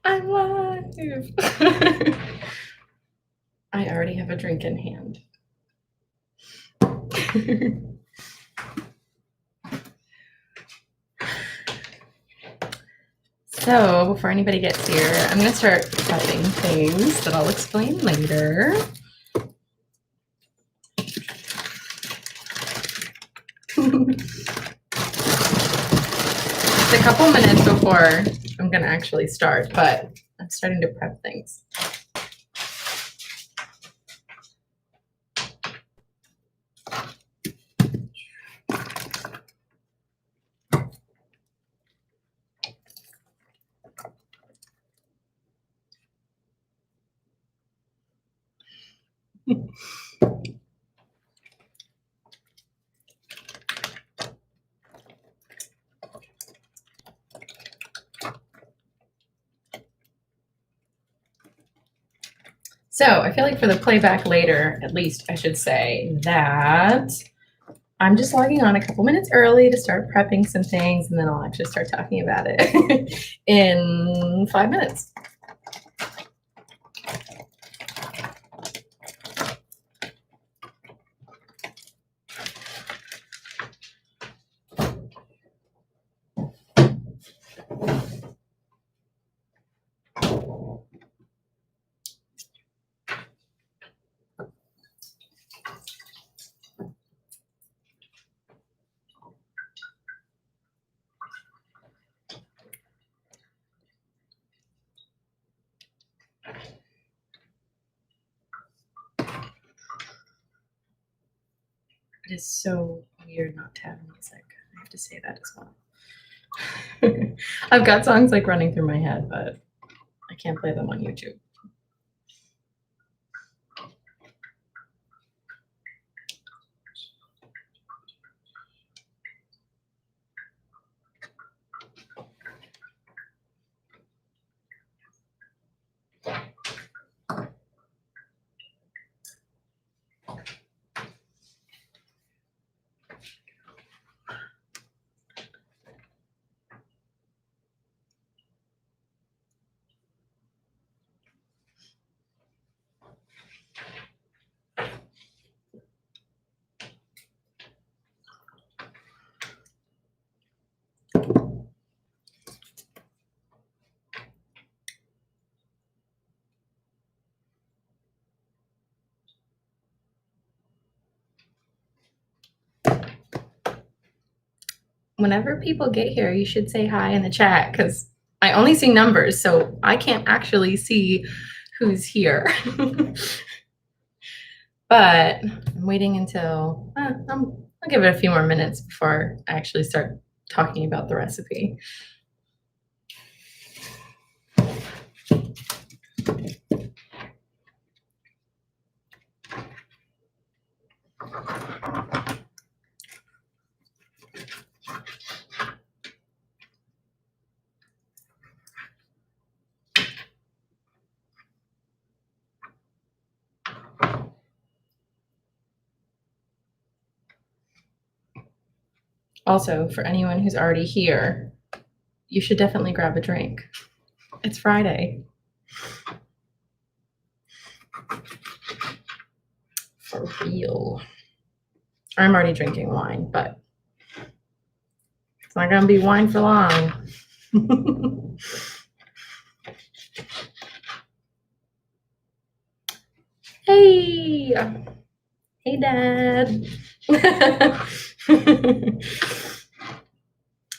I'm live. I already have a drink in hand. So before anybody gets here, I'm going to start prepping things that I'll explain later. It's a couple minutes before I'm going to actually start, but I'm starting to prep things. So I feel like for the playback later, at least I should say that I'm just logging on a couple minutes early to start prepping some things, and then I'll actually start talking about it in 5 minutes. It is so weird not to have music. I have to say that as well. I've got songs like running through my head, but I can't play them on YouTube. Whenever people get here, you should say hi in the chat because I only see numbers, so I can't actually see who's here. But I'm waiting until I'll give it a few more minutes before I actually start talking about the recipe. Also, for anyone who's already here, you should definitely grab a drink. It's Friday. For real. I'm already drinking wine, but it's not going to be wine for long. Hey! Hey, Dad.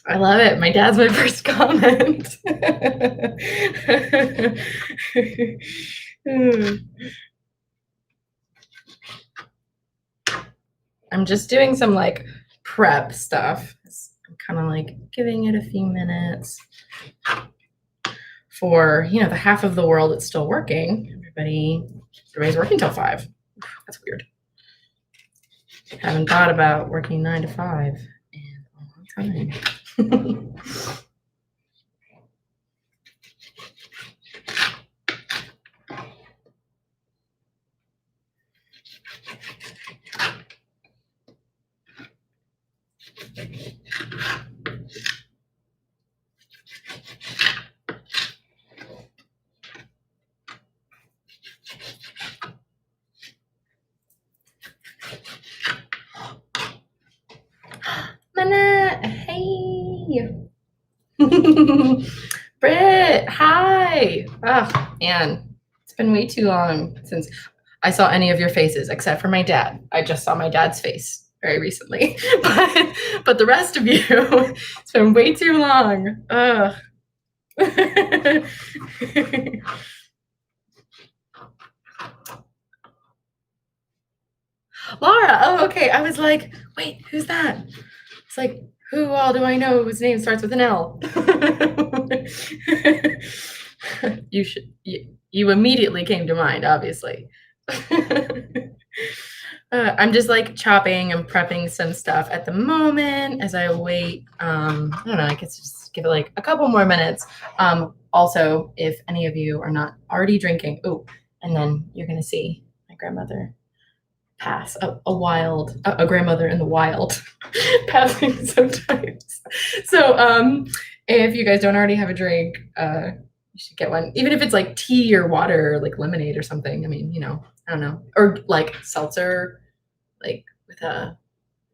I love it. My dad's my first comment. I'm just doing some like prep stuff. I'm kind of like giving it a few minutes for, you know, the half of the world that's still working. Everybody's working till 5. That's weird. Haven't thought about working 9 to 5 in a long time. Manette, hey. Britt, hi. Oh, man, it's been way too long since I saw any of your faces, except for my dad. I just saw my dad's face very recently. But the rest of you, it's been way too long. Ugh. Laura, oh, okay. I was like, wait, who's that? It's like, who all do I know whose name starts with an L? You immediately came to mind, obviously. I'm just like chopping and prepping some stuff at the moment as I wait. I don't know, I guess just give it like a couple more minutes. Also, if any of you are not already drinking, oh, and then you're gonna see my grandmother pass a grandmother in the wild passing sometimes. So if you guys don't already have a drink, you should get one, even if it's like tea or water or like lemonade or something. I mean, I don't know, or like seltzer, like with a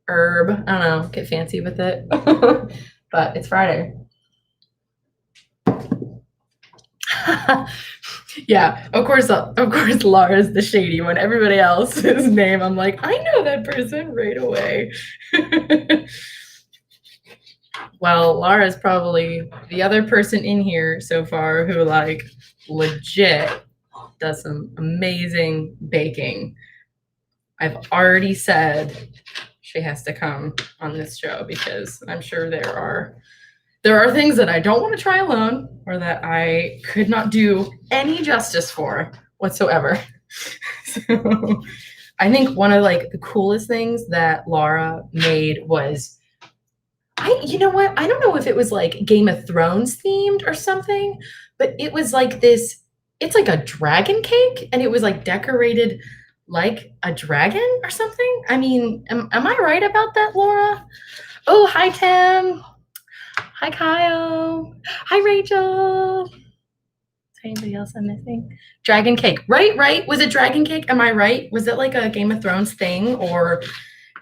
herb. I don't know, get fancy with it. But it's Friday. Yeah, of course, Laura's the shady one. Everybody else's name, I'm like, I know that person right away. Well, Laura's probably the other person in here so far who like legit does some amazing baking. I've already said she has to come on this show because I'm sure there are things that I don't want to try alone or that I could not do any justice for whatsoever. So I think one of like the coolest things that Laura made was, you know what? I don't know if it was like Game of Thrones themed or something, but it was like this, it's like a dragon cake and it was like decorated like a dragon or something. I mean, am I right about that, Laura? Oh, hi, Tim. Hi, Kyle. Hi, Rachel. Is there anybody else I'm missing? Dragon cake. Right. Was it dragon cake? Am I right? Was it like a Game of Thrones thing, or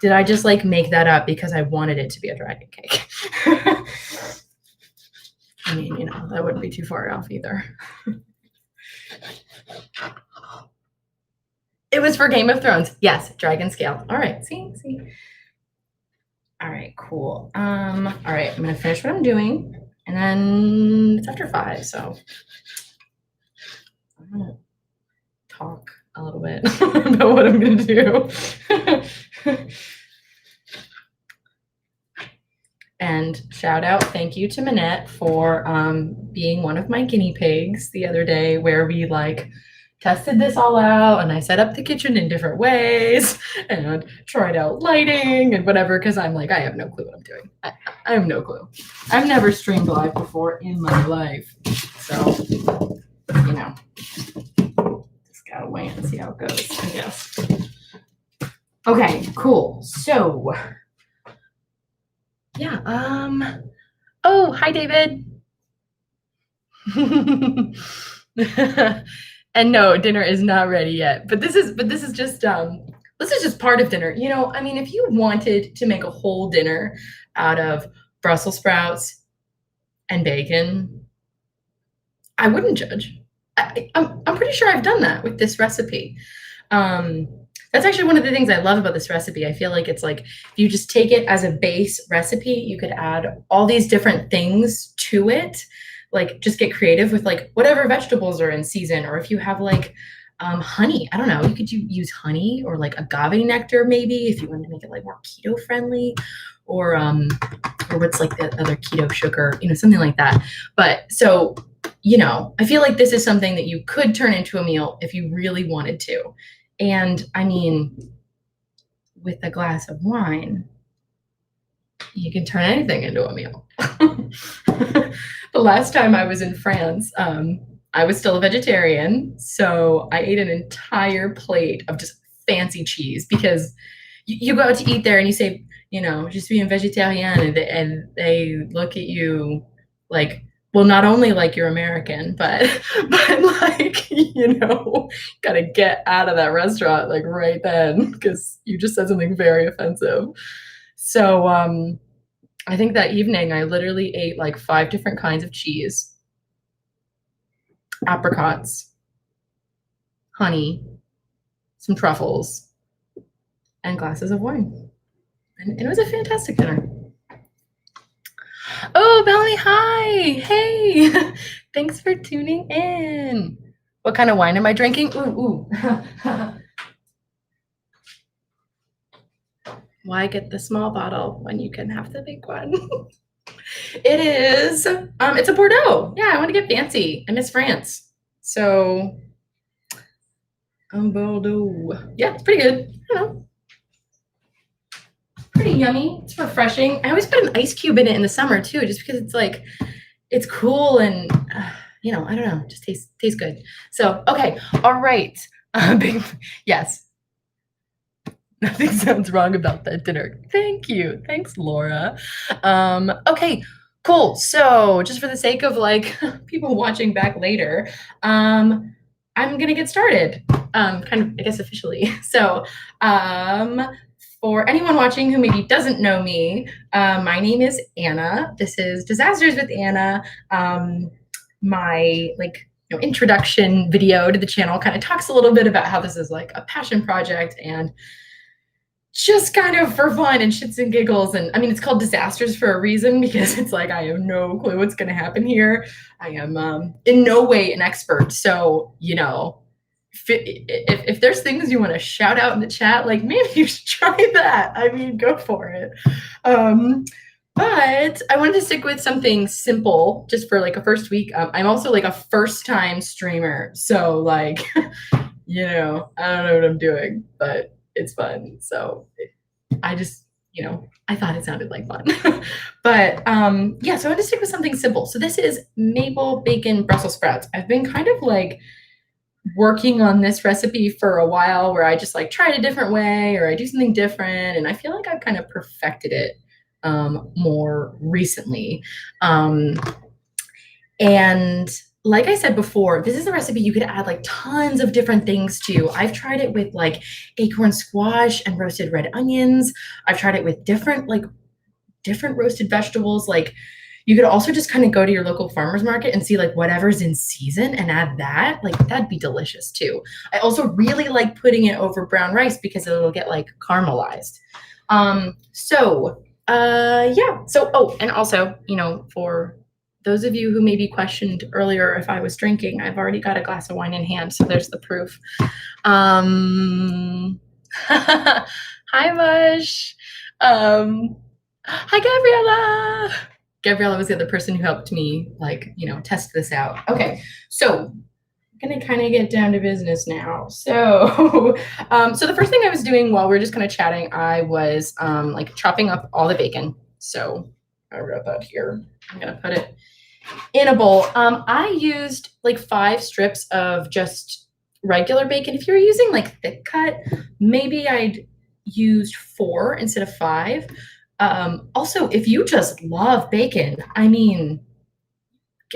did I just like make that up because I wanted it to be a dragon cake? I mean, that wouldn't be too far off either. It was for Game of Thrones. Yes, dragon scale. All right, see. All right, cool. All right, I'm gonna finish what I'm doing, and then it's after 5, so I'm gonna talk a little bit about what I'm gonna do. And shout out, thank you to Manette for being one of my guinea pigs the other day, where we like tested this all out and I set up the kitchen in different ways and tried out lighting and whatever, because I'm like, I have no clue what I'm doing. I have no clue. I've never streamed live before in my life. So, just gotta wait and see how it goes, I guess. Okay, cool. So, yeah, oh, hi, David. And no, dinner is not ready yet. But this is just part of dinner. I mean, if you wanted to make a whole dinner out of Brussels sprouts and bacon, I wouldn't judge. I'm pretty sure I've done that with this recipe. That's actually one of the things I love about this recipe. I feel like it's like, if you just take it as a base recipe, you could add all these different things to it. Like, just get creative with like whatever vegetables are in season, or if you have like honey, I don't know, you could use honey or like agave nectar maybe if you want to make it like more keto friendly, or what's like the other keto sugar, something like that. But so, I feel like this is something that you could turn into a meal if you really wanted to. And I mean, with a glass of wine, you can turn anything into a meal. The last time I was in France, I was still a vegetarian, so I ate an entire plate of just fancy cheese, because you go out to eat there and you say, just being vegetarian, and they look at you like, well, not only like you're American, but like, gotta get out of that restaurant like right then, because you just said something very offensive. So, I think that evening I literally ate like 5 different kinds of cheese, apricots, honey, some truffles, and glasses of wine. And it was a fantastic dinner. Oh, Melanie, hi. Hey. Thanks for tuning in. What kind of wine am I drinking? Ooh. Why get the small bottle when you can have the big one? It is, it's a Bordeaux. Yeah, I want to get fancy. I miss France. So, Bordeaux. Yeah, it's pretty good. I don't know. Pretty yummy. It's refreshing. I always put an ice cube in it in the summer too, just because it's like, it's cool and, I don't know, just tastes good. So, okay. All right. Yes. Nothing sounds wrong about that dinner. Thank you. Thanks, Laura. Okay, cool. So just for the sake of like people watching back later, I'm gonna get started. Kind of, I guess, officially. So for anyone watching who maybe doesn't know me, my name is Anna. This is Disasters with Anna. My introduction video to the channel kind of talks a little bit about how this is like a passion project and just kind of for fun and shits and giggles. And I mean, it's called Disasters for a reason because it's like, I have no clue what's going to happen here. I am in no way an expert. So, if there's things you want to shout out in the chat, like maybe you should try that. I mean, go for it. But I wanted to stick with something simple just for like a first week. I'm also like a first time streamer. So like, I don't know what I'm doing, but it's fun. So I just, I thought it sounded like fun. But so I wanted to stick with something simple. So this is maple bacon Brussels sprouts. I've been kind of like working on this recipe for a while where I just like try it a different way or I do something different. And I feel like I've kind of perfected it more recently. And like I said before, this is a recipe you could add like tons of different things to. I've tried it with like acorn squash and roasted red onions. I've tried it with different roasted vegetables. Like you could also just kind of go to your local farmer's market and see like whatever's in season and add that. Like that'd be delicious too. I also really like putting it over brown rice because it'll get like caramelized. And also, for those of you who maybe questioned earlier if I was drinking, I've already got a glass of wine in hand, so there's the proof. Hi, Mush. Hi, Gabriella. Gabriella was the other person who helped me, test this out. Okay, so I'm gonna kind of get down to business now. So, so the first thing I was doing while we were just kind of chatting, I was chopping up all the bacon. So I wrote that here. I'm gonna put it in a bowl. I used like 5 strips of just regular bacon. If you're using like thick cut, maybe I'd used 4 instead of 5. Also, if you just love bacon, I mean,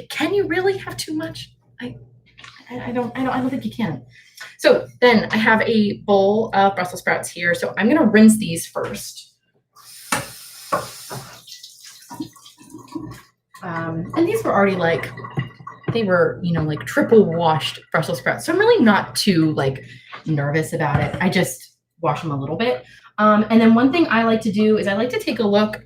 can you really have too much? I don't think you can. So then I have a bowl of Brussels sprouts here. So I'm gonna rinse these first. And these were already they were, triple washed Brussels sprouts. So I'm really not too nervous about it. I just wash them a little bit. And then one thing I like to do is I like to take a look.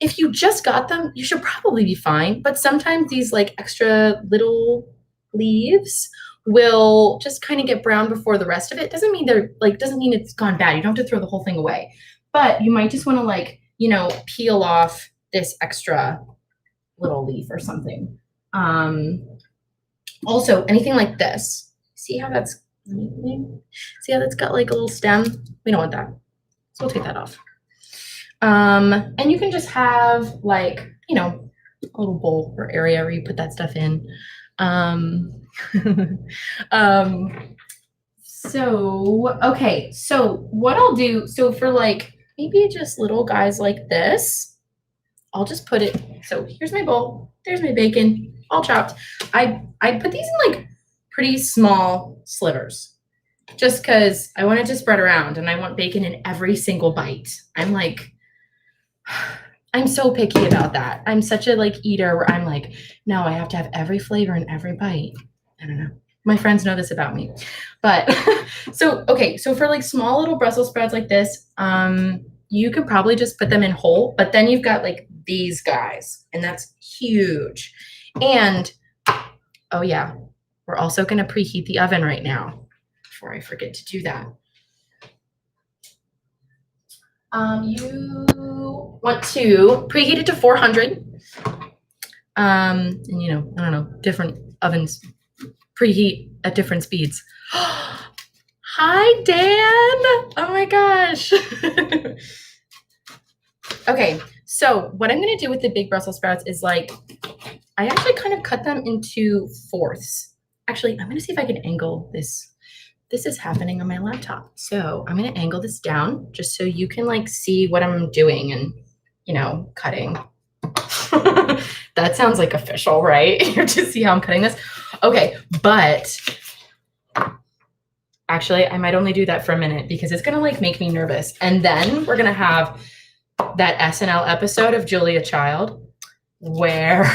If you just got them, you should probably be fine. But sometimes these extra little leaves will just kind of get brown before the rest of it. Doesn't mean doesn't mean it's gone bad. You don't have to throw the whole thing away. But you might just want to peel off this extra little leaf or something. Also, anything like this. See how that's got a little stem? We don't want that. So we'll take that off. And you can just have a little bowl or area where you put that stuff in. Okay, so what I'll do, so for maybe just little guys like this, I'll just put it, so here's my bowl, there's my bacon, all chopped. I put these in pretty small slivers, just because I want it to spread around and I want bacon in every single bite. I'm I'm so picky about that. I'm such a like eater where I'm like, no, I have to have every flavor in every bite. I don't know. My friends know this about me. But so okay, so for like small little Brussels sprouts like this, you could probably just put them in whole, but then you've got like these guys, and that's huge. And oh yeah, we're also gonna preheat the oven right now before I forget to do that. You want to preheat it to 400. And you know, I don't know, different ovens preheat at different speeds. Hi, Dan. Oh my gosh. Okay, so what I'm gonna do with the big Brussels sprouts is like, I actually kind of cut them into fourths. Actually, I'm gonna see if I can angle this. This is happening on my laptop. So I'm gonna angle this down just so you can like see what I'm doing and, you know, cutting. That sounds like official, right? You just see how I'm cutting this. Okay, but actually I might only do that for a minute because it's gonna like make me nervous. And then we're gonna have that SNL episode of Julia Child where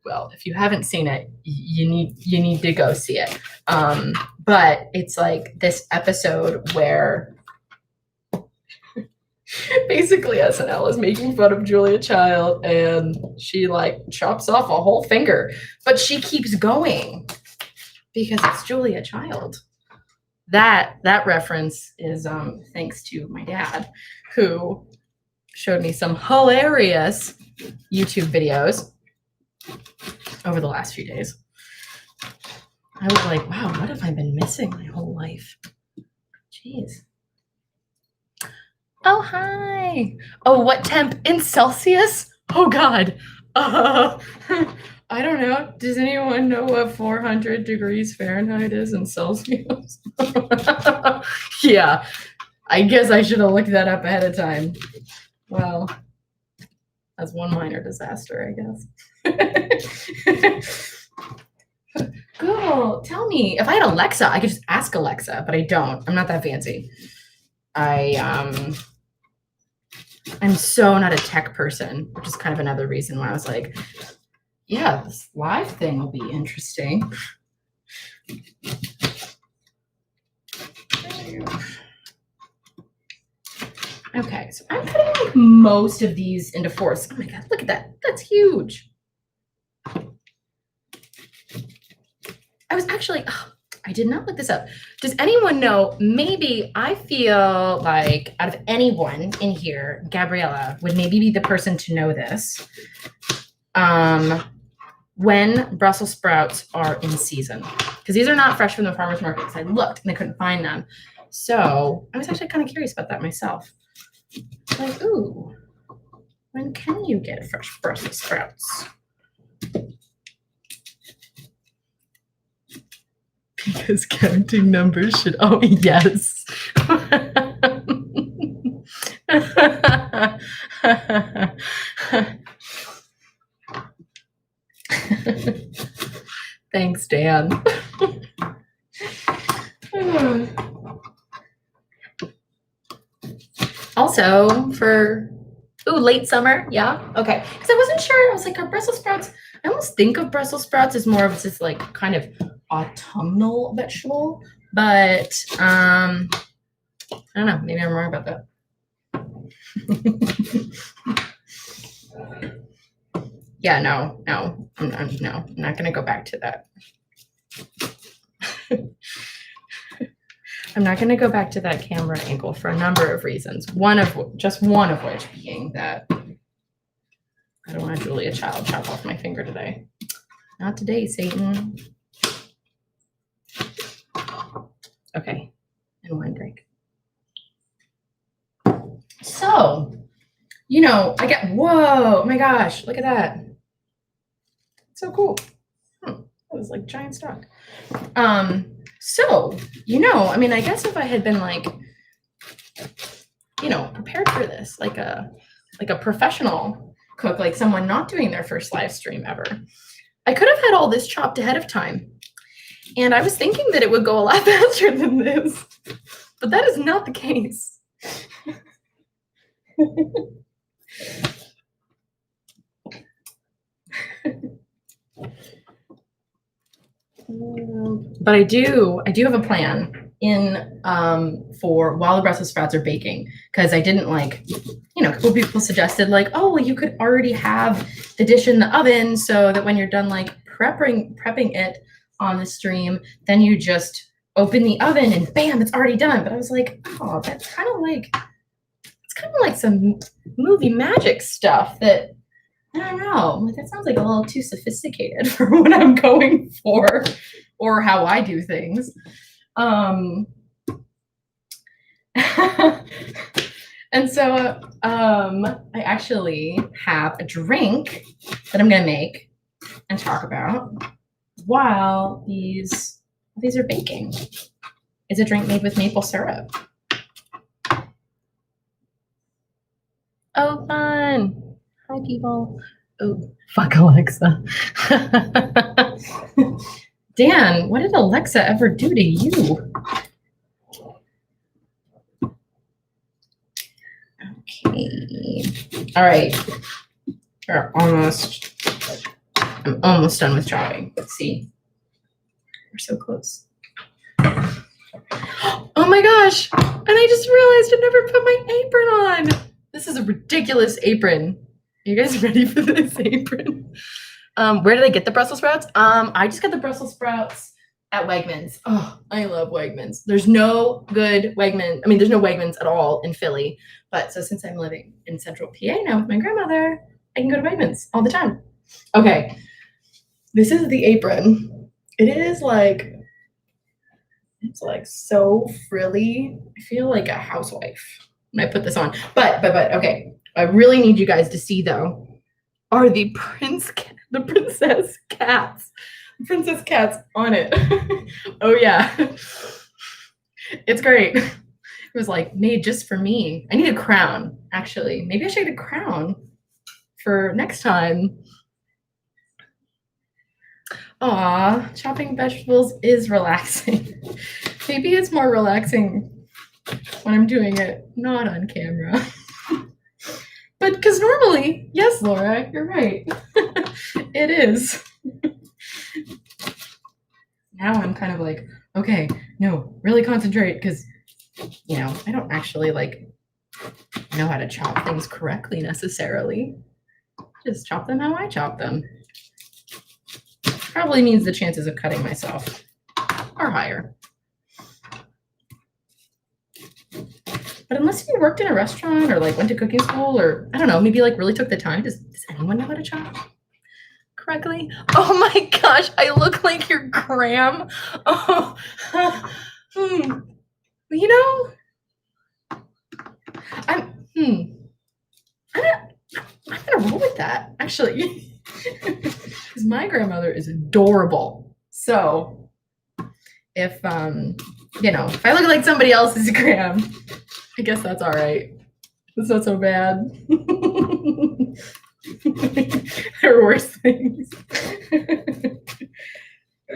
well, if you haven't seen it, you need to go see it. But it's like this episode where basically SNL is making fun of Julia Child and she like chops off a whole finger, but she keeps going because it's Julia Child. That reference is thanks to my dad, who showed me some hilarious YouTube videos over the last few days. I was like, wow, what have I been missing my whole life? Jeez. Oh, hi. Oh, what temp? In Celsius? Oh, God. I don't know. Does anyone know what 400 degrees Fahrenheit is in Celsius? Yeah, I guess I should have looked that up ahead of time. Well, that's one minor disaster, I guess. Cool. Tell me, if I had Alexa, I could just ask Alexa, but I don't. I'm not that fancy. I'm so not a tech person, which is kind of another reason why I was like, yeah, this live thing will be interesting. Okay, so I'm putting like most of these into fourths. Oh my God, look at that. That's huge. I was actually, I did not look this up. Does anyone know, maybe I feel like out of anyone in here, Gabriella would maybe be the person to know this. When Brussels sprouts are in season, because these are not fresh from the farmer's market, because I looked and I couldn't find them. So I was actually kind of curious about that myself. Like, ooh, when can you get fresh Brussels sprouts? Because counting numbers should, oh, yes. Thanks, Dan. Also, for late summer, yeah, okay. Because I wasn't sure. I was like, are Brussels sprouts? I almost think of Brussels sprouts as more of just like kind of autumnal vegetable, but I don't know. Maybe I'm wrong about that. Yeah, no, I'm not gonna go back to that. I'm not gonna go back to that camera angle for a number of reasons. Just one of which being that I don't want Julia Child chop off my finger today. Not today, Satan. Okay, and one break. So, you know, I get, whoa, oh my gosh, look at that. So cool. That was like giant stock. So, you know, I mean, I guess if I had been like, you know, prepared for this, like a professional cook, like someone not doing their first live stream ever, I could have had all this chopped ahead of time. And I was thinking that it would go a lot faster than this, but that is not the case. But I do have a plan in for while the Brussels sprouts are baking, because I didn't like, a couple people suggested like, oh, well, you could already have the dish in the oven so that when you're done like prepping it on the stream, then you just open the oven and bam, it's already done. But I was like, oh, that's kind of like some movie magic stuff that I don't know. Like, that sounds like a little too sophisticated for what I'm going for or how I do things. And so I actually have a drink that I'm going to make and talk about while these are baking. It's a drink made with maple syrup. Oh, fun. Hi, people. Oh, fuck Alexa. Dan, what did Alexa ever do to you? Okay. All right. I'm almost done with chopping. Let's see. We're so close. Oh my gosh. And I just realized I never put my apron on. This is a ridiculous apron. Are you guys ready for this apron? Where did I get the Brussels sprouts? I just got the Brussels sprouts at Wegmans. Oh, I love Wegmans. There's no good Wegmans. I mean, there's no Wegmans at all in Philly. But so since I'm living in central PA now with my grandmother, I can go to Wegmans all the time. Okay. This is the apron. It is like, it's like so frilly. I feel like a housewife when I put this on. But okay. I really need you guys to see though are the princess cats. Princess cats on it. Oh yeah. It's great. It was like made just for me. I need a crown, actually. Maybe I should get a crown for next time. Aw, chopping vegetables is relaxing. Maybe it's more relaxing when I'm doing it not on camera. But because normally, yes, Laura, you're right. It is. Now I'm kind of like, okay, no, really concentrate because, I don't actually like know how to chop things correctly necessarily. Just chop them how I chop them. Probably means the chances of cutting myself are higher. But unless you worked in a restaurant or like went to cooking school or I don't know, maybe like really took the time. Does anyone know how to chop correctly? Oh my gosh, I look like your Graham. Oh, I'm gonna roll with that actually, because my grandmother is adorable. So if if I look like somebody else's Graham, I guess that's all right. That's not so bad. There are worse things.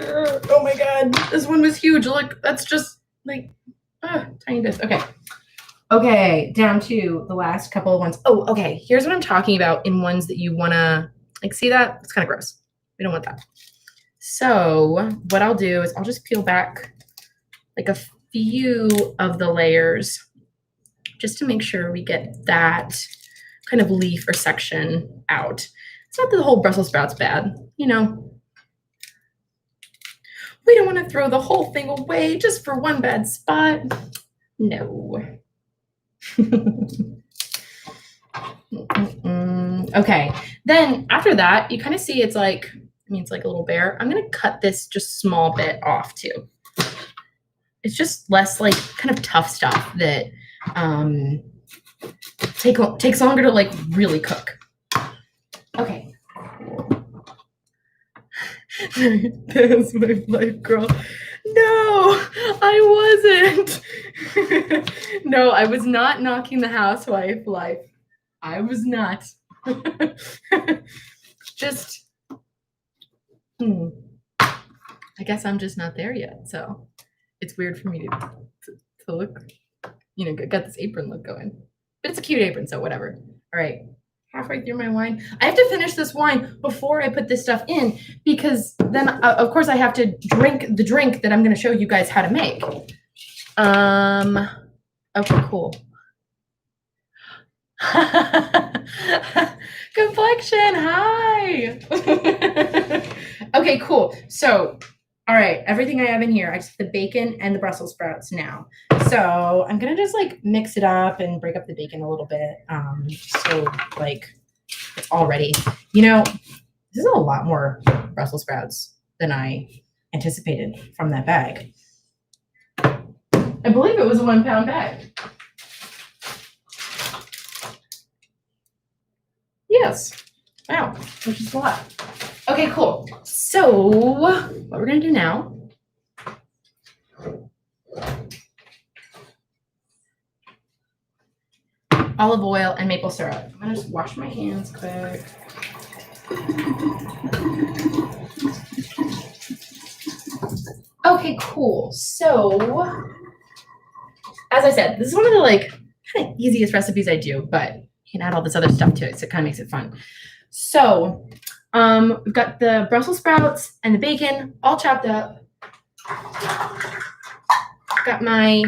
Oh my god, this one was huge. Look, that's just like tiny bits. Okay, down to the last couple of ones. Oh, okay. Here's what I'm talking about in ones that you wanna like see that? It's kind of gross. We don't want that. So what I'll do is I'll just peel back like a few of the layers just to make sure we get that kind of leaf or section out. It's not that the whole Brussels sprout's bad, We don't want to throw the whole thing away just for one bad spot. No. Okay, then after that, you kind of see it's like a little bear. I'm going to cut this just small bit off too. It's just less like kind of tough stuff that takes longer to like really cook. Okay. That's my life, girl. No, I wasn't. No, I was not knocking the housewife life. I was not. Just, I guess I'm just not there yet. So it's weird for me to look, got this apron look going. But it's a cute apron, so whatever. All right, halfway through my wine. I have to finish this wine before I put this stuff in because then, of course, I have to drink the drink that I'm going to show you guys how to make. Okay, cool. Complexion, hi. Okay, cool. So, all right, everything I have in here, I just the bacon and the Brussels sprouts now. So I'm gonna just like mix it up and break up the bacon a little bit. So like it's all ready. You know, this is a lot more Brussels sprouts than I anticipated from that bag. I believe it was a 1 pound bag. Yes. Wow, which is a lot. Okay, cool. So what we're gonna do now olive oil and maple syrup. I'm gonna just wash my hands quick. Okay, cool. So as I said, this is one of the like kind of easiest recipes I do, but you can add all this other stuff to it, so it kind of makes it fun. So we've got the Brussels sprouts and the bacon all chopped up. Got my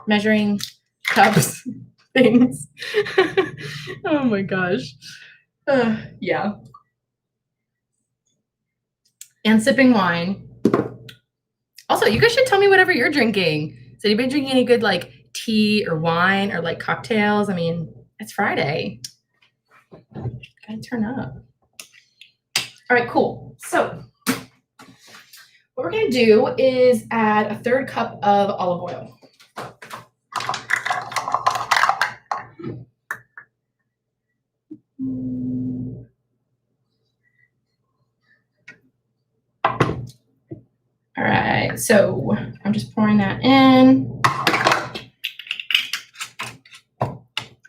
measuring cups things. Oh my gosh. Yeah. And sipping wine. Also, you guys should tell me whatever you're drinking. Is anybody drinking any good like tea or wine or like cocktails? I mean, it's Friday. Gotta turn up. All right, cool. So what we're gonna do is add a 1/3 cup of olive oil. All right, so I'm just pouring that in.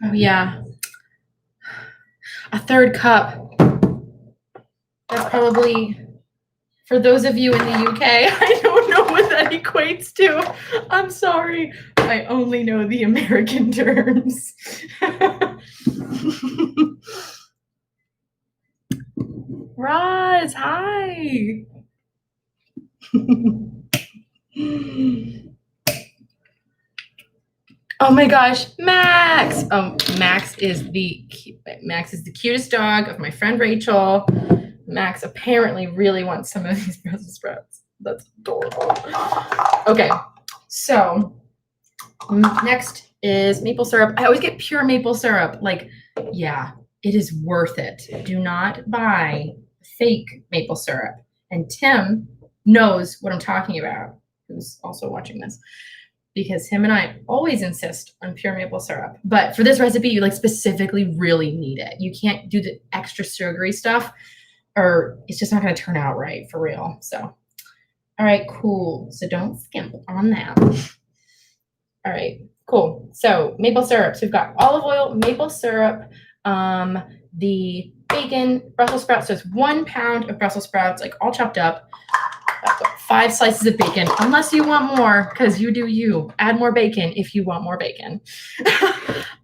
Oh yeah, a 1/3 cup. That's probably, for those of you in the UK, I don't know what that equates to. I'm sorry, I only know the American terms. Roz, hi. Oh my gosh, Max! Max is the cutest dog of my friend Rachel. Max apparently really wants some of these Brussels sprouts. That's adorable. Okay, so next is maple syrup. I always get pure maple syrup. Like, yeah, it is worth it. Do not buy fake maple syrup. And Tim knows what I'm talking about, who's also watching this, because him and I always insist on pure maple syrup. But for this recipe, you like specifically really need it. You can't do the extra sugary stuff or it's just not going to turn out right for real. So, all right, cool. So don't skimp on that. All right, cool. So maple syrup. So we've got olive oil, maple syrup, the bacon, Brussels sprouts. So it's 1 pound of Brussels sprouts, like all chopped up. 5 slices of bacon, unless you want more, because you do you. Add more bacon if you want more bacon.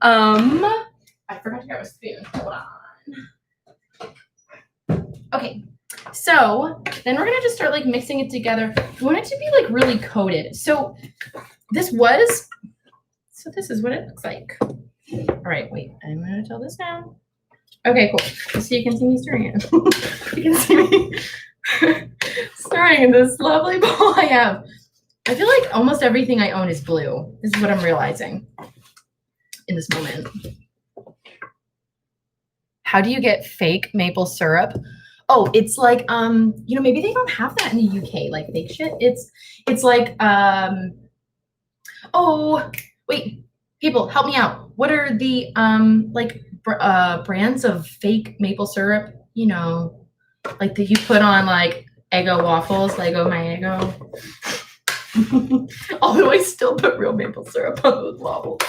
I forgot to grab a spoon. Hold on. Okay, so then we're gonna just start like mixing it together. We want it to be like really coated. So this is what it looks like. All right, wait, I'm gonna tell this now. Okay, cool. So you can see me stirring it. You can see me stirring in this lovely bowl I have. I feel like almost everything I own is blue. This is what I'm realizing in this moment. How do you get fake maple syrup? Oh, it's like maybe they don't have that in the UK, like fake shit. It's like oh wait, people help me out. What are the brands of fake maple syrup? You know, like that you put on like Eggo waffles, Lego my Eggo. Although I still put real maple syrup on those waffles.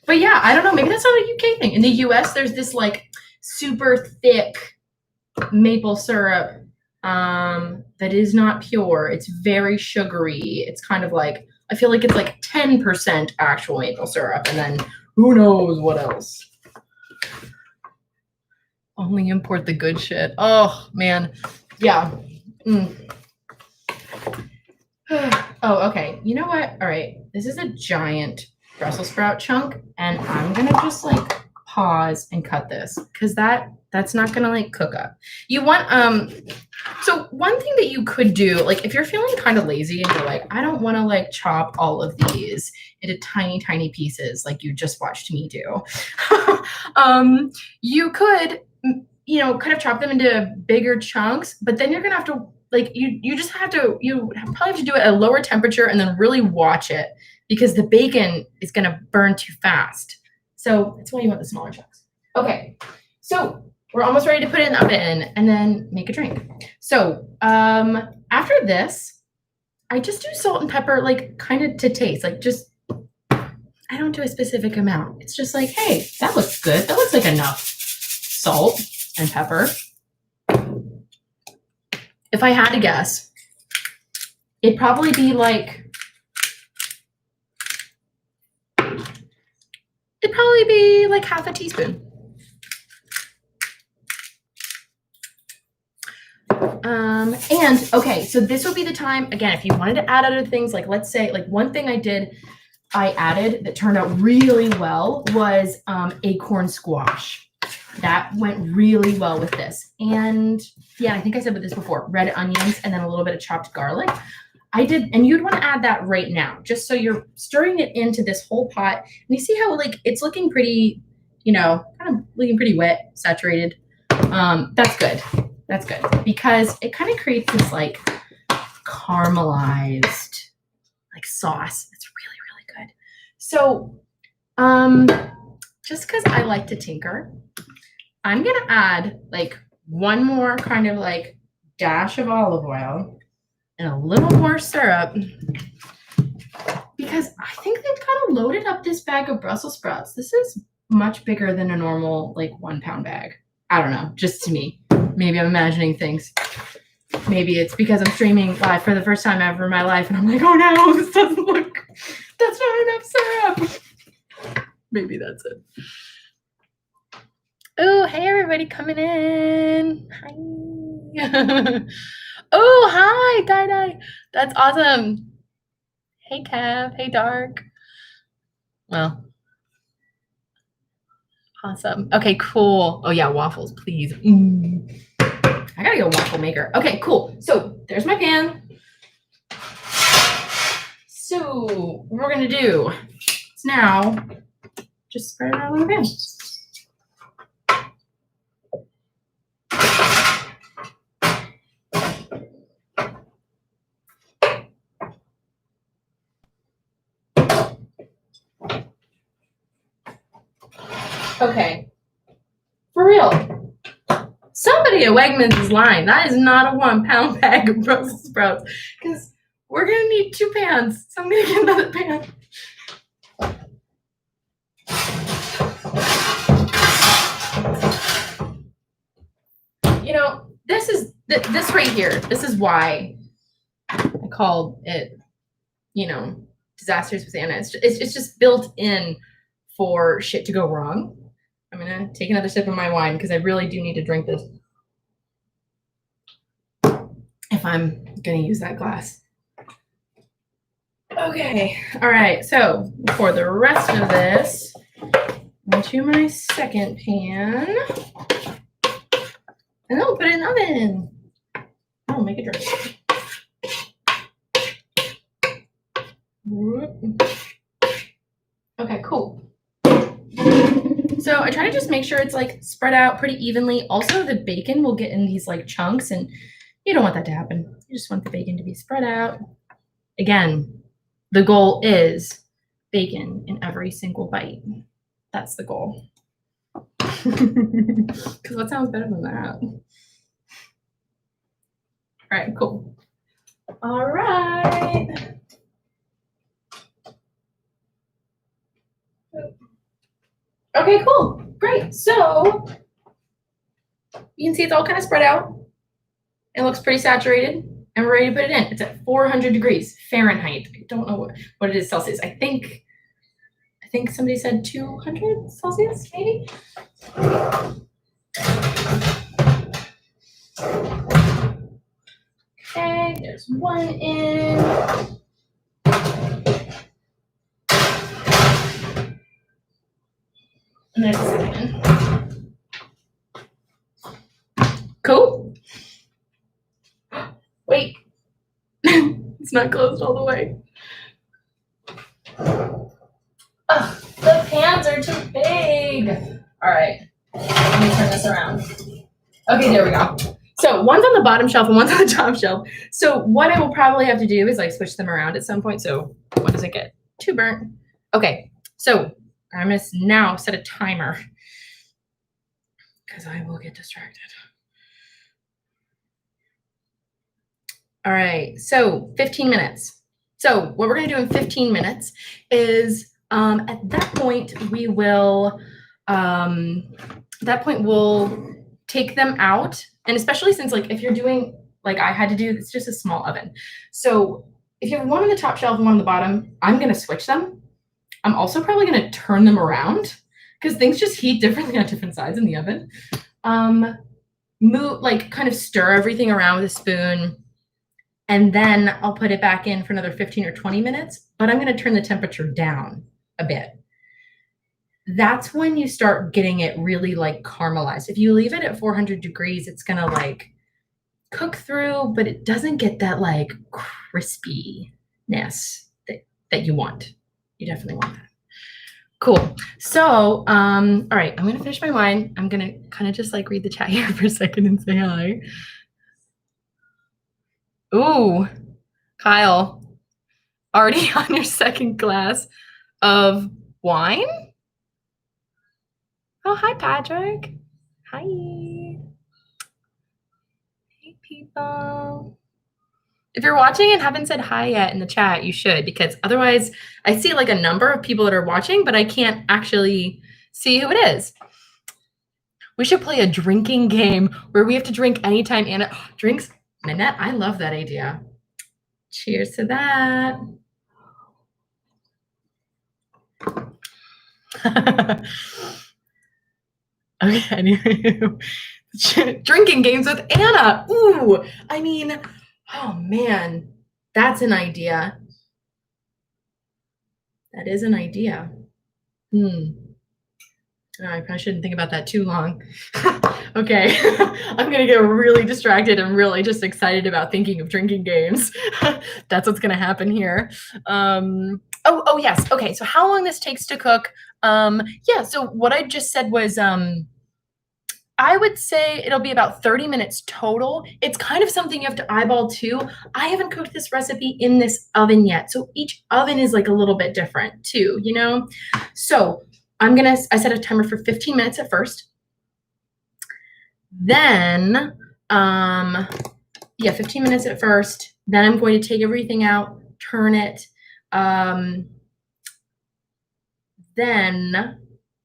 But yeah, I don't know. Maybe that's not a UK thing. In the US, there's this like super thick maple syrup that is not pure. It's very sugary. It's kind of like I feel like it's like 10% actual maple syrup, and then who knows what else. Only import the good shit. Oh, man. Yeah. Oh, okay. You know what? All right. This is a giant Brussels sprout chunk, and I'm going to just like pause and cut this because that's not going to like cook up. You want, so one thing that you could do, like if you're feeling kind of lazy and you're like, I don't want to like chop all of these into tiny, tiny pieces like you just watched me do. You could, you know, kind of chop them into bigger chunks, but then you're going to have to like you just have to probably have to do it at a lower temperature and then really watch it because the bacon is going to burn too fast. So that's why you want the smaller chunks. Okay, so we're almost ready to put it in the oven and then make a drink. So after this, I just do salt and pepper, like kind of to taste, like just, I don't do a specific amount. It's just like, hey, that looks good. That looks like enough salt and pepper. If I had to guess, it'd probably be like, half a teaspoon. And okay, so this would be the time, again, if you wanted to add other things, like let's say, like one thing I added that turned out really well was acorn squash. That went really well with this. And yeah, I think I said with this before, red onions and then a little bit of chopped garlic. I did, and you'd want to add that right now, just so you're stirring it into this whole pot. And you see how like it's looking pretty, you know, kind of looking pretty wet, saturated. That's good. That's good because it kind of creates this like caramelized like sauce. It's really, really good. So just because I like to tinker, I'm going to add like one more kind of like dash of olive oil and a little more syrup because I think they've kind of loaded up this bag of Brussels sprouts. This is much bigger than a normal like 1 pound bag. I don't know, just to me. Maybe I'm imagining things. Maybe it's because I'm streaming live for the first time ever in my life and I'm like, oh no, this doesn't look, that's not enough syrup. Maybe that's it. Oh, hey everybody coming in. Hi. Oh, hi, Dai. That's awesome. Hey, Kev. Hey, Dark. Well, awesome. Okay, cool. Oh yeah, waffles, please. I gotta get a waffle maker. Okay, cool. So there's my pan. So what we're gonna do is now just spread it out on the pan. Okay, for real. Somebody at Wegmans is lying. That is not a 1 pound bag of Brussels sprouts because we're gonna need 2 pans. So I'm gonna get another pan. You know, this right here. This is why I called it, you know, disasters with Anna. It's just built in for shit to go wrong. I'm gonna take another sip of my wine because I really do need to drink this if I'm gonna use that glass. Okay, all right, so for the rest of this, into my second pan, and then we'll put it in the oven. I'll make a drink. Okay, cool. So I try to just make sure it's like spread out pretty evenly. Also, the bacon will get in these like chunks and you don't want that to happen. You just want the bacon to be spread out. Again, the goal is bacon in every single bite. That's the goal. Because what sounds better than that? All right, cool. All right. Okay, cool. Great. So you can see it's all kind of spread out. It looks pretty saturated. and we're ready to put it in. It's at 400 degrees Fahrenheit. I don't know what it is Celsius. I think somebody said 200 Celsius, maybe. Okay, there's one in. And there's a second. Cool. Wait. It's not closed all the way. Ugh, the pans are too big. All right. Let me turn this around. Okay, there we go. So one's on the bottom shelf and one's on the top shelf. So what I will probably have to do is like switch them around at some point. So what does it get? Too burnt. Okay, so I'm gonna now set a timer because I will get distracted. All right, so 15 minutes. So what we're gonna do in 15 minutes is at that point we will we'll take them out. And especially since like if you're doing like I had to do, it's just a small oven. So if you have one on the top shelf and one on the bottom, I'm gonna switch them. I'm also probably gonna turn them around because things just heat differently on different sides in the oven. Like kind of stir everything around with a spoon, and then I'll put it back in for another 15 or 20 minutes, but I'm gonna turn the temperature down a bit. That's when you start getting it really like caramelized. If you leave it at 400 degrees, it's gonna like cook through, but it doesn't get that like crispiness that you want. You definitely want that. Cool. So, all right, I'm gonna finish my wine. I'm gonna kind of just like read the chat here for a second and say hi. Ooh, Kyle, already on your second glass of wine? Oh, hi, Patrick. Hi. Hey, people. If you're watching and haven't said hi yet in the chat, you should, because otherwise I see like a number of people that are watching, but I can't actually see who it is. We should play a drinking game where we have to drink anytime Anna drinks. Nanette, I love that idea. Cheers to that. Okay, anyway. Drinking games with Anna. Ooh, I mean, oh man, that's an idea. That is an idea. I probably shouldn't think about that too long. Okay, I'm gonna get really distracted and really just excited about thinking of drinking games. That's what's gonna happen here. Oh yes. Okay, so how long this takes to cook? Yeah. So what I just said was I would say it'll be about 30 minutes total. It's kind of something you have to eyeball too. I haven't cooked this recipe in this oven yet, so each oven is like a little bit different too, you know? So I set a timer for 15 minutes at first. Then, 15 minutes at first. Then I'm going to take everything out, turn it, then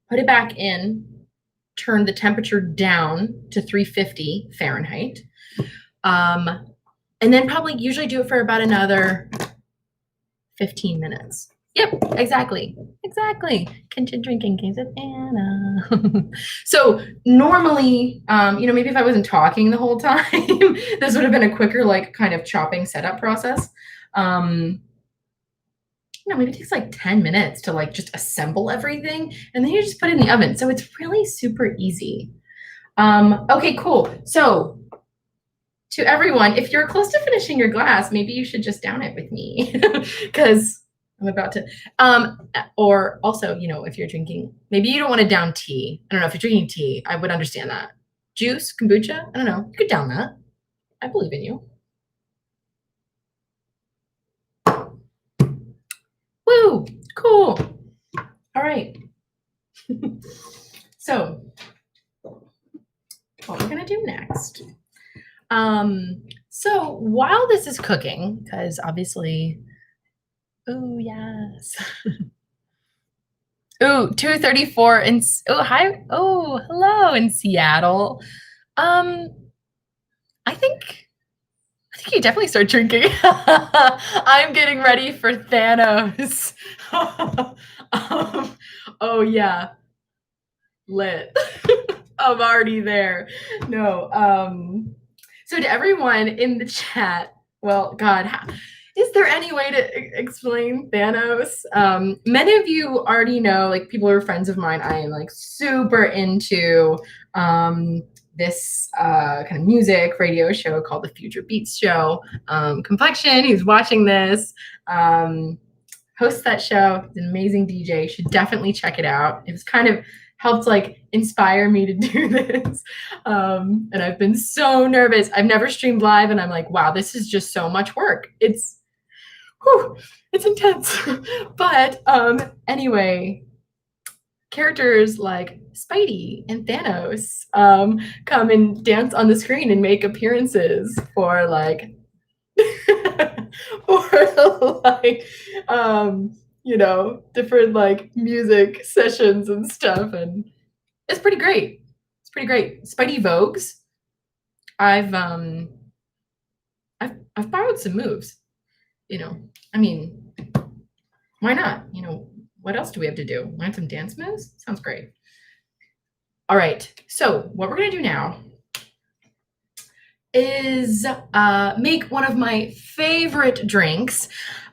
put it back in, turn the temperature down to 350 Fahrenheit. And then probably usually do it for about another 15 minutes. Yep, exactly. Kitchen drinking games with Anna. So normally, maybe if I wasn't talking the whole time, this would have been a quicker, like kind of chopping setup process. Maybe it takes like 10 minutes to like just assemble everything, and then you just put it in the oven. So it's really super easy. Okay, cool. So to everyone, if you're close to finishing your glass, maybe you should just down it with me because I'm about to, or also, if you're drinking, maybe you don't want to down tea. I don't know if you're drinking tea, I would understand that. Juice, kombucha, I don't know. You could down that. I believe in you. Woo, cool. All right. So what we're gonna do next. So while this is cooking, because obviously, oh yes. Oh, 2:34 in hi. Oh, hello in Seattle. I think think you definitely start drinking. I'm getting ready for Thanos. Oh yeah, lit. I'm already there. No. So to everyone in the chat, well, God, is there any way to explain Thanos? Many of you already know, like people who are friends of mine, I am like super into this kind of music radio show called the Future Beats Show. Complexion, who's watching this, hosts that show. He's an amazing DJ. Should definitely check it out. It was kind of helped like inspire me to do this. And I've been so nervous. I've never streamed live and I'm like, wow, this is just so much work. It's intense. But anyway, characters like Spidey and Thanos come and dance on the screen and make appearances for like or like different like music sessions and stuff, and it's pretty great. Spidey Vogues. I've borrowed some moves. I mean, why not? What else do we have to do? Learn some dance moves? Sounds great. All right. So what we're gonna do now is make one of my favorite drinks.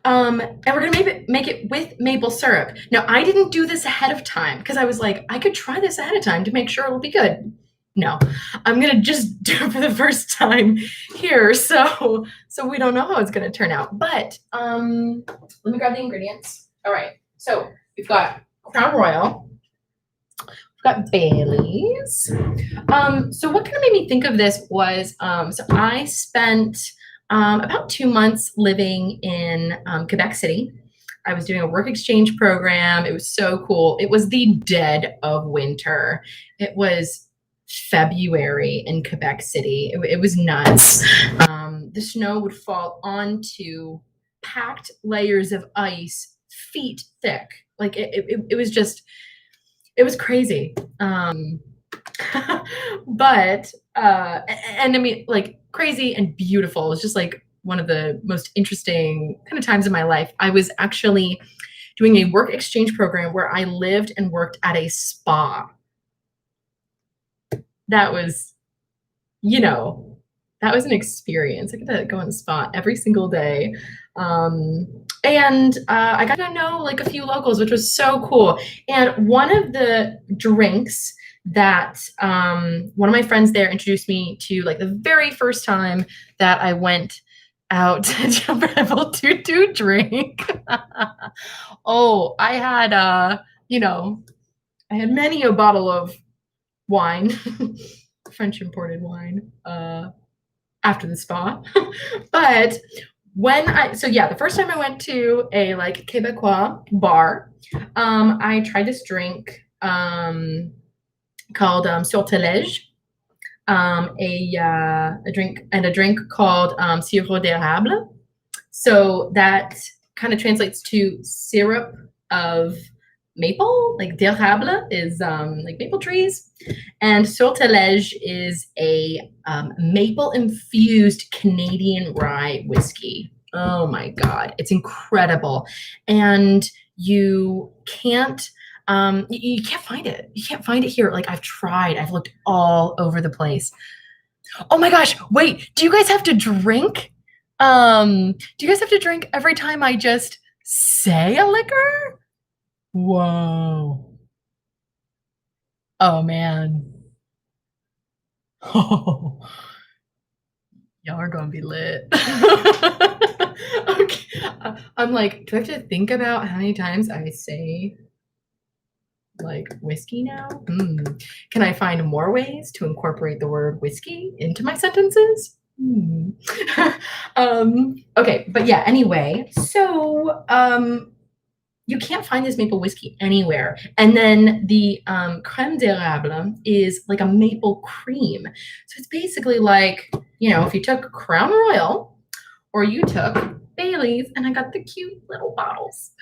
And we're gonna make it with maple syrup. Now, I didn't do this ahead of time because I was like, I could try this ahead of time to make sure it'll be good. No, I'm gonna just do it for the first time here. So we don't know how it's gonna turn out. But let me grab the ingredients. All right, so we've got Crown Royal. Got Bailey's. So what kind of made me think of this was, so I spent about 2 months living in Quebec City. I was doing a work exchange program. It was so cool. It was the dead of winter. It was February in Quebec City. It was nuts. The snow would fall onto packed layers of ice, feet thick. Like it was just, it was crazy. But and I mean, like crazy and beautiful. It's just like one of the most interesting kind of times in my life. I was actually doing a work exchange program where I lived and worked at a spa. That was, that was an experience. I got to go on the spa every single day. And I got to know like a few locals, which was so cool. And one of the drinks that one of my friends there introduced me to, like the very first time that I went out to Jump Rebel to drink. Oh, I had, I had many a bottle of wine, French imported wine, after the spa. But the first time I went to a like Quebecois bar, I tried this drink called Sortilège, a drink called sirop d'érable. So that kind of translates to syrup of maple, like d'érable is like maple trees, and Sortilège is a maple infused Canadian rye whiskey. Oh my God, it's incredible. And you can't find it. You can't find it here. Like I've tried, I've looked all over the place. Oh my gosh, wait, do you guys have to drink? Do you guys have to drink every time I just say a liquor? Whoa. Oh man. Oh, y'all are gonna be lit. Okay. I'm like, do I have to think about how many times I say like whiskey now? Can I find more ways to incorporate the word whiskey into my sentences? Okay, but yeah, anyway, so you can't find this maple whiskey anywhere. And then the crème d'érable is like a maple cream. So it's basically like, if you took Crown Royal or you took Bailey's, and I got the cute little bottles.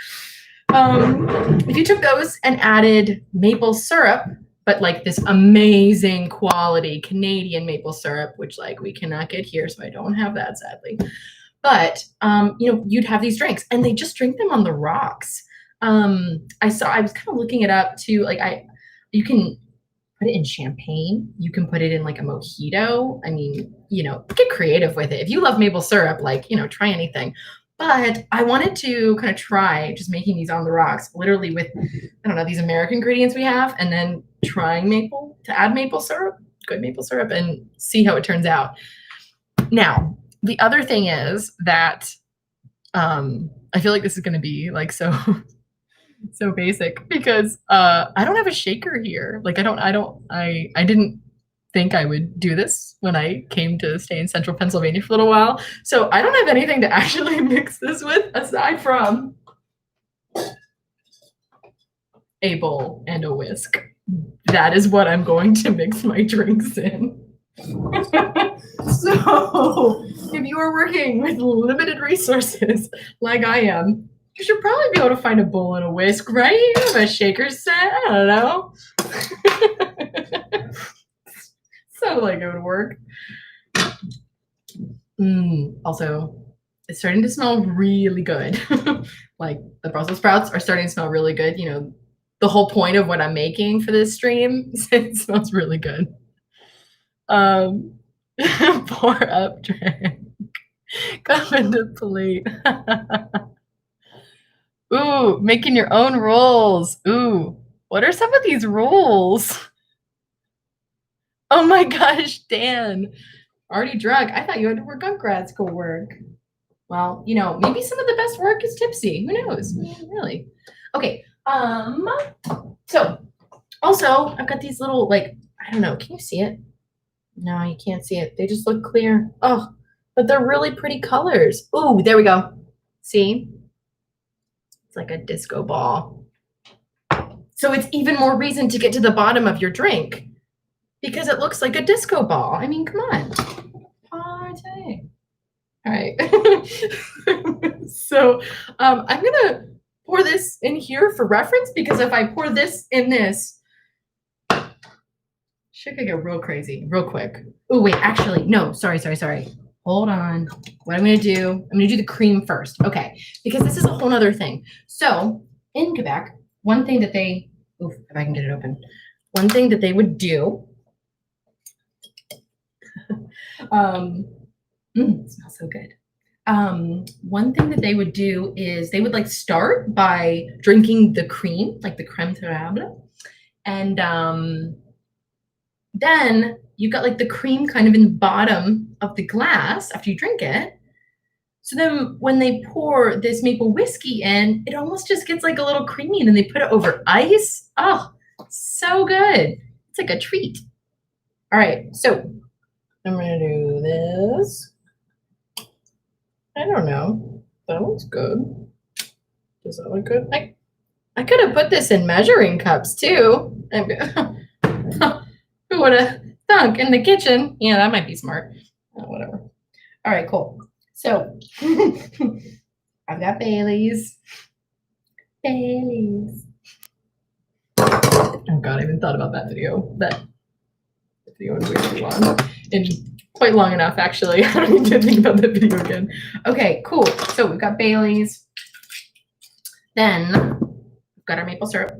If you took those and added maple syrup, but like this amazing quality Canadian maple syrup, which like we cannot get here, so I don't have that sadly. But you'd have these drinks, and they just drink them on the rocks. I was kind of looking it up too. You can put it in champagne. You can put it in like a mojito. I mean, get creative with it. If you love maple syrup, try anything. But I wanted to kind of try just making these on the rocks, literally with, I don't know, these American ingredients we have, and then trying to add maple syrup, good maple syrup, and see how it turns out. Now, the other thing is that I feel like this is going to be like so basic because I don't have a shaker here. Like I didn't think I would do this when I came to stay in central Pennsylvania for a little while. So I don't have anything to actually mix this with aside from a bowl and a whisk. That is what I'm going to mix my drinks in. So if you are working with limited resources like I am, you should probably be able to find a bowl and a whisk, right? You have a shaker set. I don't know. Sounded like it would work. Also, it's starting to smell really good. Like the Brussels sprouts are starting to smell really good. The whole point of what I'm making for this stream, it smells really good. Pour up drink. Come into plate. Ooh, making your own rules. Ooh, what are some of these rules? Oh my gosh, Dan. Already drunk. I thought you had to work on grad school work. Well, maybe some of the best work is tipsy. Who knows? Really? Okay. So also I've got these little, I don't know, can you see it? No, you can't see it. They just look clear. Oh, but they're really pretty colors. Ooh, there we go. See? It's like a disco ball. So it's even more reason to get to the bottom of your drink because it looks like a disco ball. I mean, come on. Party. All right. So I'm going to pour this in here for reference because if I pour this in this, shit could get real crazy real quick. Oh, wait, actually, no, sorry. Hold on. What I'm going to do the cream first. Okay, because this is a whole nother thing. So in Quebec, one thing that they, if I can get it open, one thing that they would do, it smells so good. One thing that they would do is they would start by drinking the cream, like the crème durable, and then you got the cream kind of in the bottom of the glass after you drink it. So then when they pour this maple whiskey in, it almost just gets a little creamy, and then they put it over ice. Oh, so good. It's like a treat. All right, so I'm going to do this. I don't know. That looks good. Does that look good? I could have put this in measuring cups too. Who would have thunk in the kitchen? Yeah, that might be smart. Whatever. All right, cool. So I've got Bailey's. Bailey's. Oh God, I haven't thought about that video. That video is way too long. And quite long enough, actually. I don't need to think about that video again. Okay, cool. So we've got Bailey's. Then we've got our maple syrup.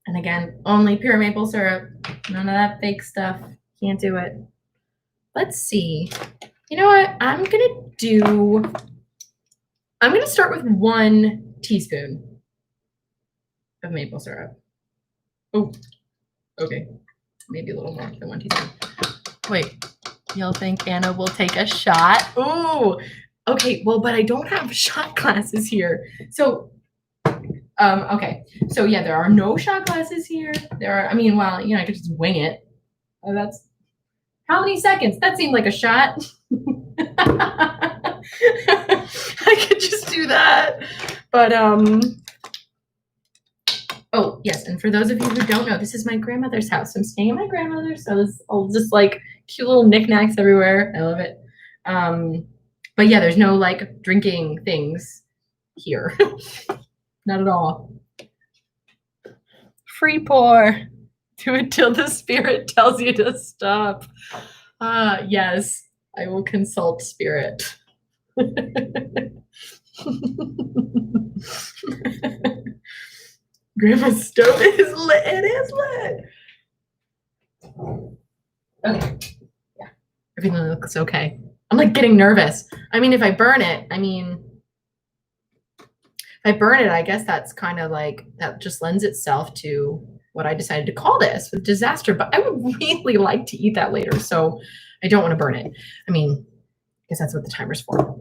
And again, only pure maple syrup. None of that fake stuff. Can't do it. Let's see. You know what? I'm going to start with 1 teaspoon of maple syrup. Oh, okay. Maybe a little more than 1 teaspoon. Wait, you'll think Anna will take a shot? Ooh, okay. Well, but I don't have shot glasses here. So, okay. So yeah, there are no shot glasses here. I could just wing it. Oh, that's how many seconds? That seemed like a shot. I could just do that. But, oh, yes. And for those of you who don't know, this is my grandmother's house. I'm staying at my grandmother's. So this all just cute little knickknacks everywhere. I love it. But yeah, there's no drinking things here. Not at all. Free pour. Do it till the spirit tells you to stop. Yes, I will consult spirit. Grandma's stove is lit. It is lit. Okay. Yeah. Everything looks okay. I'm like getting nervous. I mean, if I burn it, I guess that's kind of like, that just lends itself to what I decided to call this, with disaster. But I would really like to eat that later. So I don't want to burn it. I mean, I guess that's what the timer's for.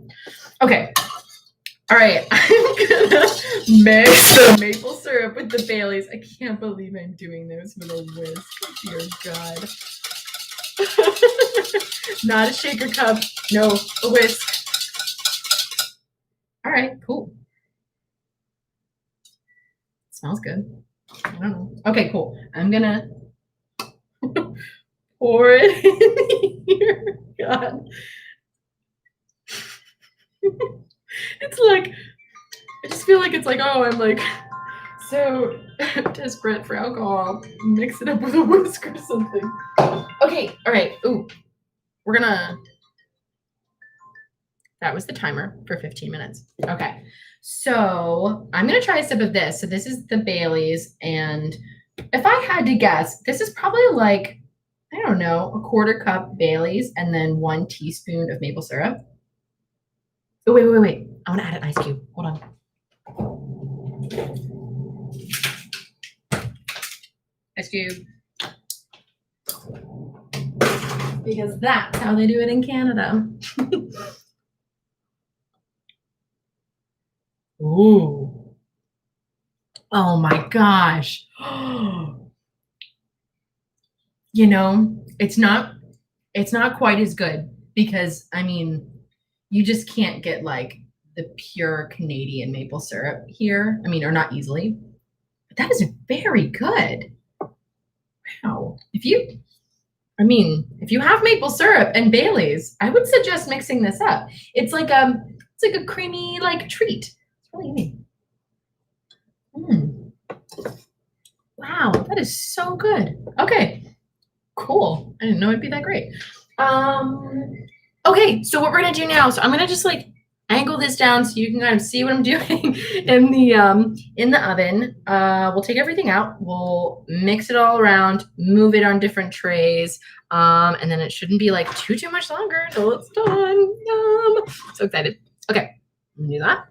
Okay. All right. I'm going to mix the maple syrup with the Baileys. I can't believe I'm doing this with a whisk. Dear God. Not a shaker cup. No, a whisk. All right, cool. Smells good. I don't know. Okay, cool. I'm gonna pour it in here. God. It's like, I just feel like it's like, oh, I'm like so desperate for alcohol. Mix it up with a whisk or something. Okay, all right. Ooh, we're gonna, that was the timer for 15 minutes. Okay, so I'm gonna try a sip of this. So this is the Baileys, and if I had to guess, this is probably like, I don't know, a quarter cup Baileys and then 1 teaspoon of maple syrup. Oh, wait. I want to add an ice cube. Hold on. Ice cube. Because that's how they do it in Canada. Ooh. Oh my gosh. You know, it's not quite as good because, I mean, you just can't get like the pure Canadian maple syrup here. I mean, or not easily. But that is very good. Wow. If you have maple syrup and Baileys, I would suggest mixing this up. It's like a creamy like treat. It's really neat. Wow, that is so good. Okay, cool. I didn't know it'd be that great. Okay, so what we're gonna do now, so I'm gonna just like angle this down so you can kind of see what I'm doing in the oven. We'll take everything out, we'll mix it all around, move it on different trays, and then it shouldn't be like too much longer until it's done. Yum. So excited. Okay, I'm gonna do that.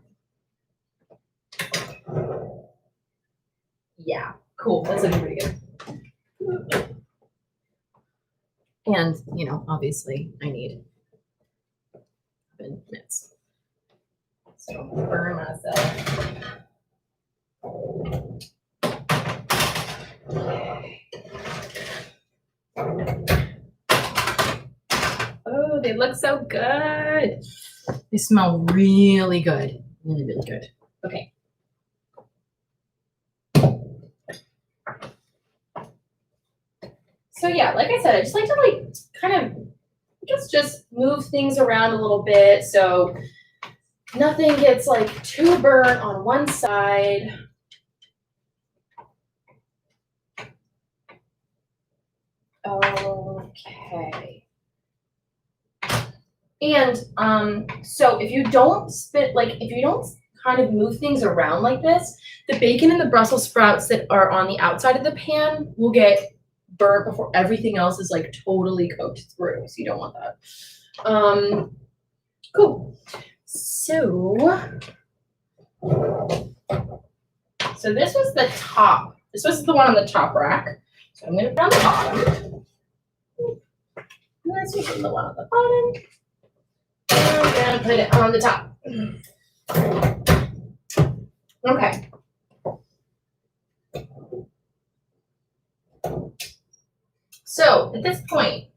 Yeah, cool. That's looking pretty good. And, you know, obviously I need oven mitts. So burn myself. Oh, they look so good. They smell really good. Really, really good. Okay. So yeah, like I said, I just like to like kind of just move things around a little bit so nothing gets like too burnt on one side. Okay. And so if you don't kind of move things around like this, the bacon and the Brussels sprouts that are on the outside of the pan will get burnt before everything else is like totally cooked through. So you don't want that. Cool. So this was the top. This was the one on the top rack. So I'm going to put it on the bottom. And this was the one on the bottom. And I'm going to put it on the top. Okay. So at this point,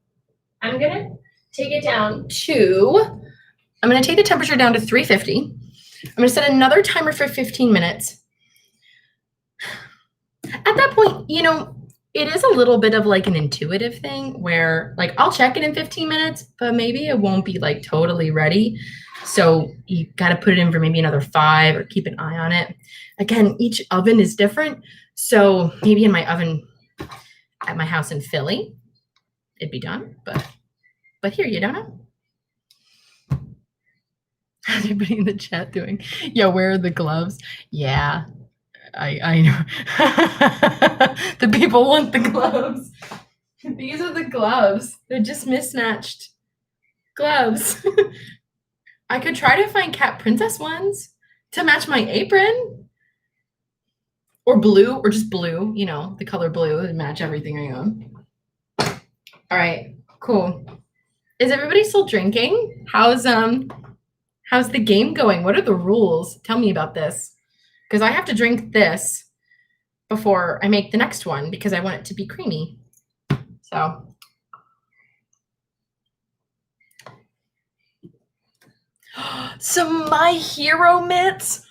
I'm going to take it down to, I'm going to take the temperature down to 350. I'm going to set another timer for 15 minutes. At that point, you know, it is a little bit of like an intuitive thing where like I'll check it in 15 minutes, but maybe it won't be like totally ready. So you got to put it in for maybe another 5 or keep an eye on it. Again, each oven is different. So maybe in my oven, at my house in Philly, it'd be done. But here, you don't know. How's everybody in the chat doing? Yeah, where are the gloves? Yeah, I know. The people want the gloves. These are the gloves. They're just mismatched gloves. I could try to find cat princess ones to match my apron. Or blue, or just blue, you know, the color blue and match everything I own. All right, cool. Is everybody still drinking? How's the game going? What are the rules? Tell me about this. Because I have to drink this before I make the next one because I want it to be creamy. So some My Hero mitts.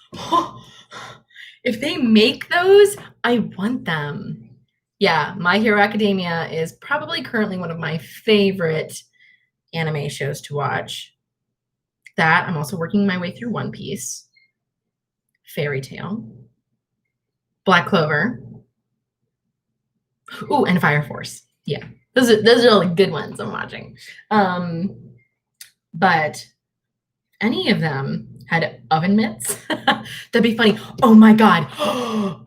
If they make those, I want them. Yeah, My Hero Academia is probably currently one of my favorite anime shows to watch. That, I'm also working my way through One Piece, Fairy Tail, Black Clover, ooh, and Fire Force. Yeah, those are all the good ones I'm watching. But any of them had oven mitts, that'd be funny. Oh my God,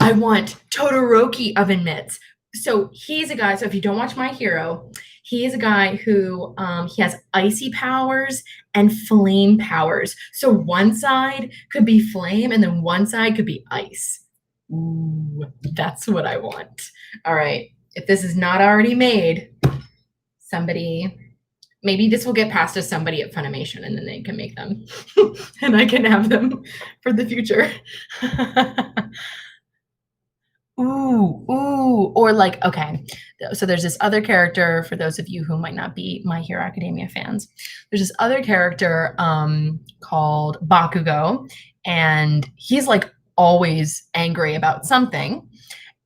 I want Todoroki oven mitts. So he's a guy, so if you don't watch My Hero, he is a guy who he has icy powers and flame powers. So one side could be flame and then one side could be ice. Ooh, that's what I want. All right, if this is not already made, somebody, maybe this will get passed to somebody at Funimation and then they can make them and I can have them for the future. Ooh, or like, okay, so there's this other character, for those of you who might not be My Hero Academia fans, there's this other character called Bakugo, and he's like always angry about something,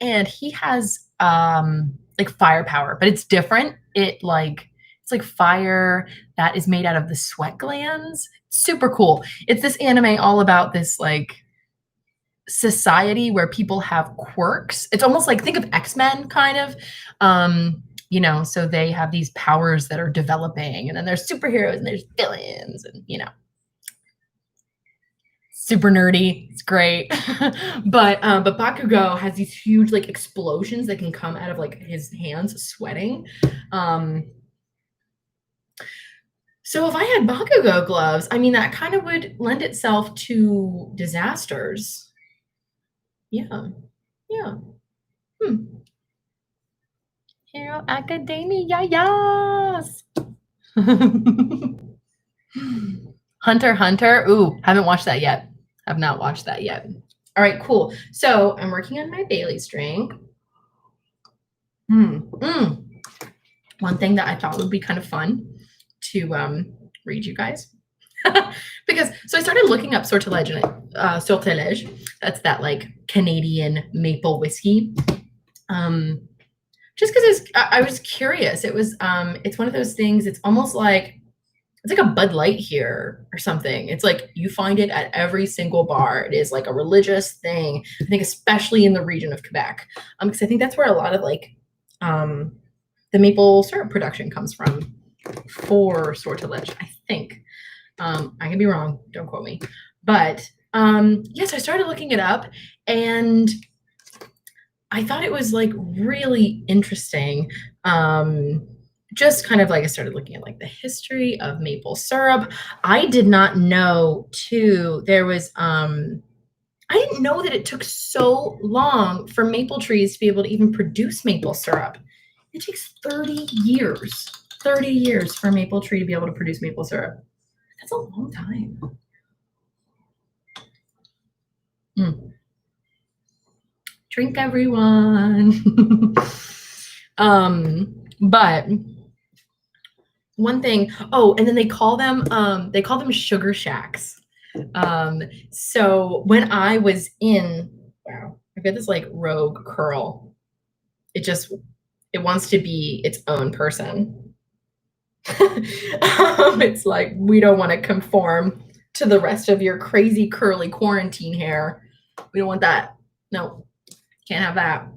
and he has like firepower, but it's different. It's like fire that is made out of the sweat glands. Super cool. It's this anime all about this like society where people have quirks. It's almost like, think of X-Men kind of. You know, so they have these powers that are developing, and then there's superheroes and there's villains, and you know, super nerdy. It's great. But Bakugo has these huge like explosions that can come out of like his hands sweating. So if I had Bakugo gloves, I mean, that kind of would lend itself to disasters. Yeah. Hero Academia, yes. Hunter x Hunter. Ooh, haven't watched that yet. Have not watched that yet. All right, cool. So I'm working on my Bailey's drink. One thing that I thought would be kind of fun to read you guys. Because so I started looking up sortilege, sortilege. That's that like Canadian maple whiskey. Just because I was curious. It was it's one of those things. It's almost like it's like a Bud Light here or something. It's like you find it at every single bar. It is like a religious thing. I think especially in the region of Quebec, because I think that's where a lot of like the maple syrup production comes from for sortilege. I think. I can be wrong. Don't quote me. But yes, I started looking it up, and I thought it was like really interesting. Just kind of like I started looking at like the history of maple syrup. I did not know too. There was I didn't know that it took so long for maple trees to be able to even produce maple syrup. It takes 30 years. 30 years for a maple tree to be able to produce maple syrup. That's a long time. Drink, everyone. But one thing, and then they call them sugar shacks. So when I was in, wow, I've got this like rogue curl. It wants to be its own person. It's like, we don't want to conform to the rest of your crazy curly quarantine hair. We don't want that. No, can't have that.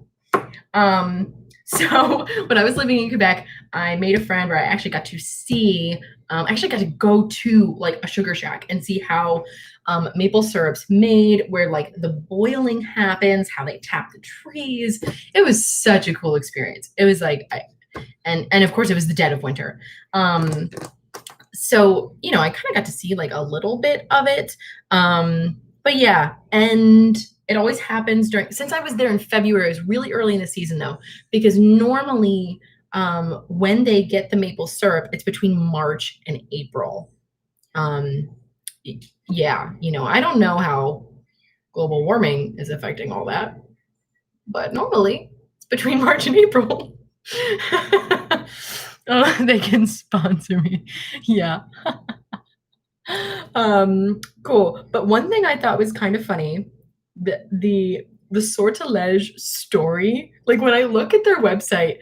So when I was living in Quebec, I made a friend where I actually got to see, I actually got to go to like a sugar shack and see how maple syrup's made, where like the boiling happens, how they tap the trees. It was such a cool experience. It was like, and of course it was the dead of winter. So, you know, I kind of got to see like a little bit of it. But yeah, and it always happens since I was there in February, it was really early in the season though, because normally when they get the maple syrup, it's between March and April. Yeah, you know, I don't know how global warming is affecting all that, but normally it's between March and April. Oh, they can sponsor me. Yeah. Cool. But one thing I thought was kind of funny, the sortilege story, like when I look at their website,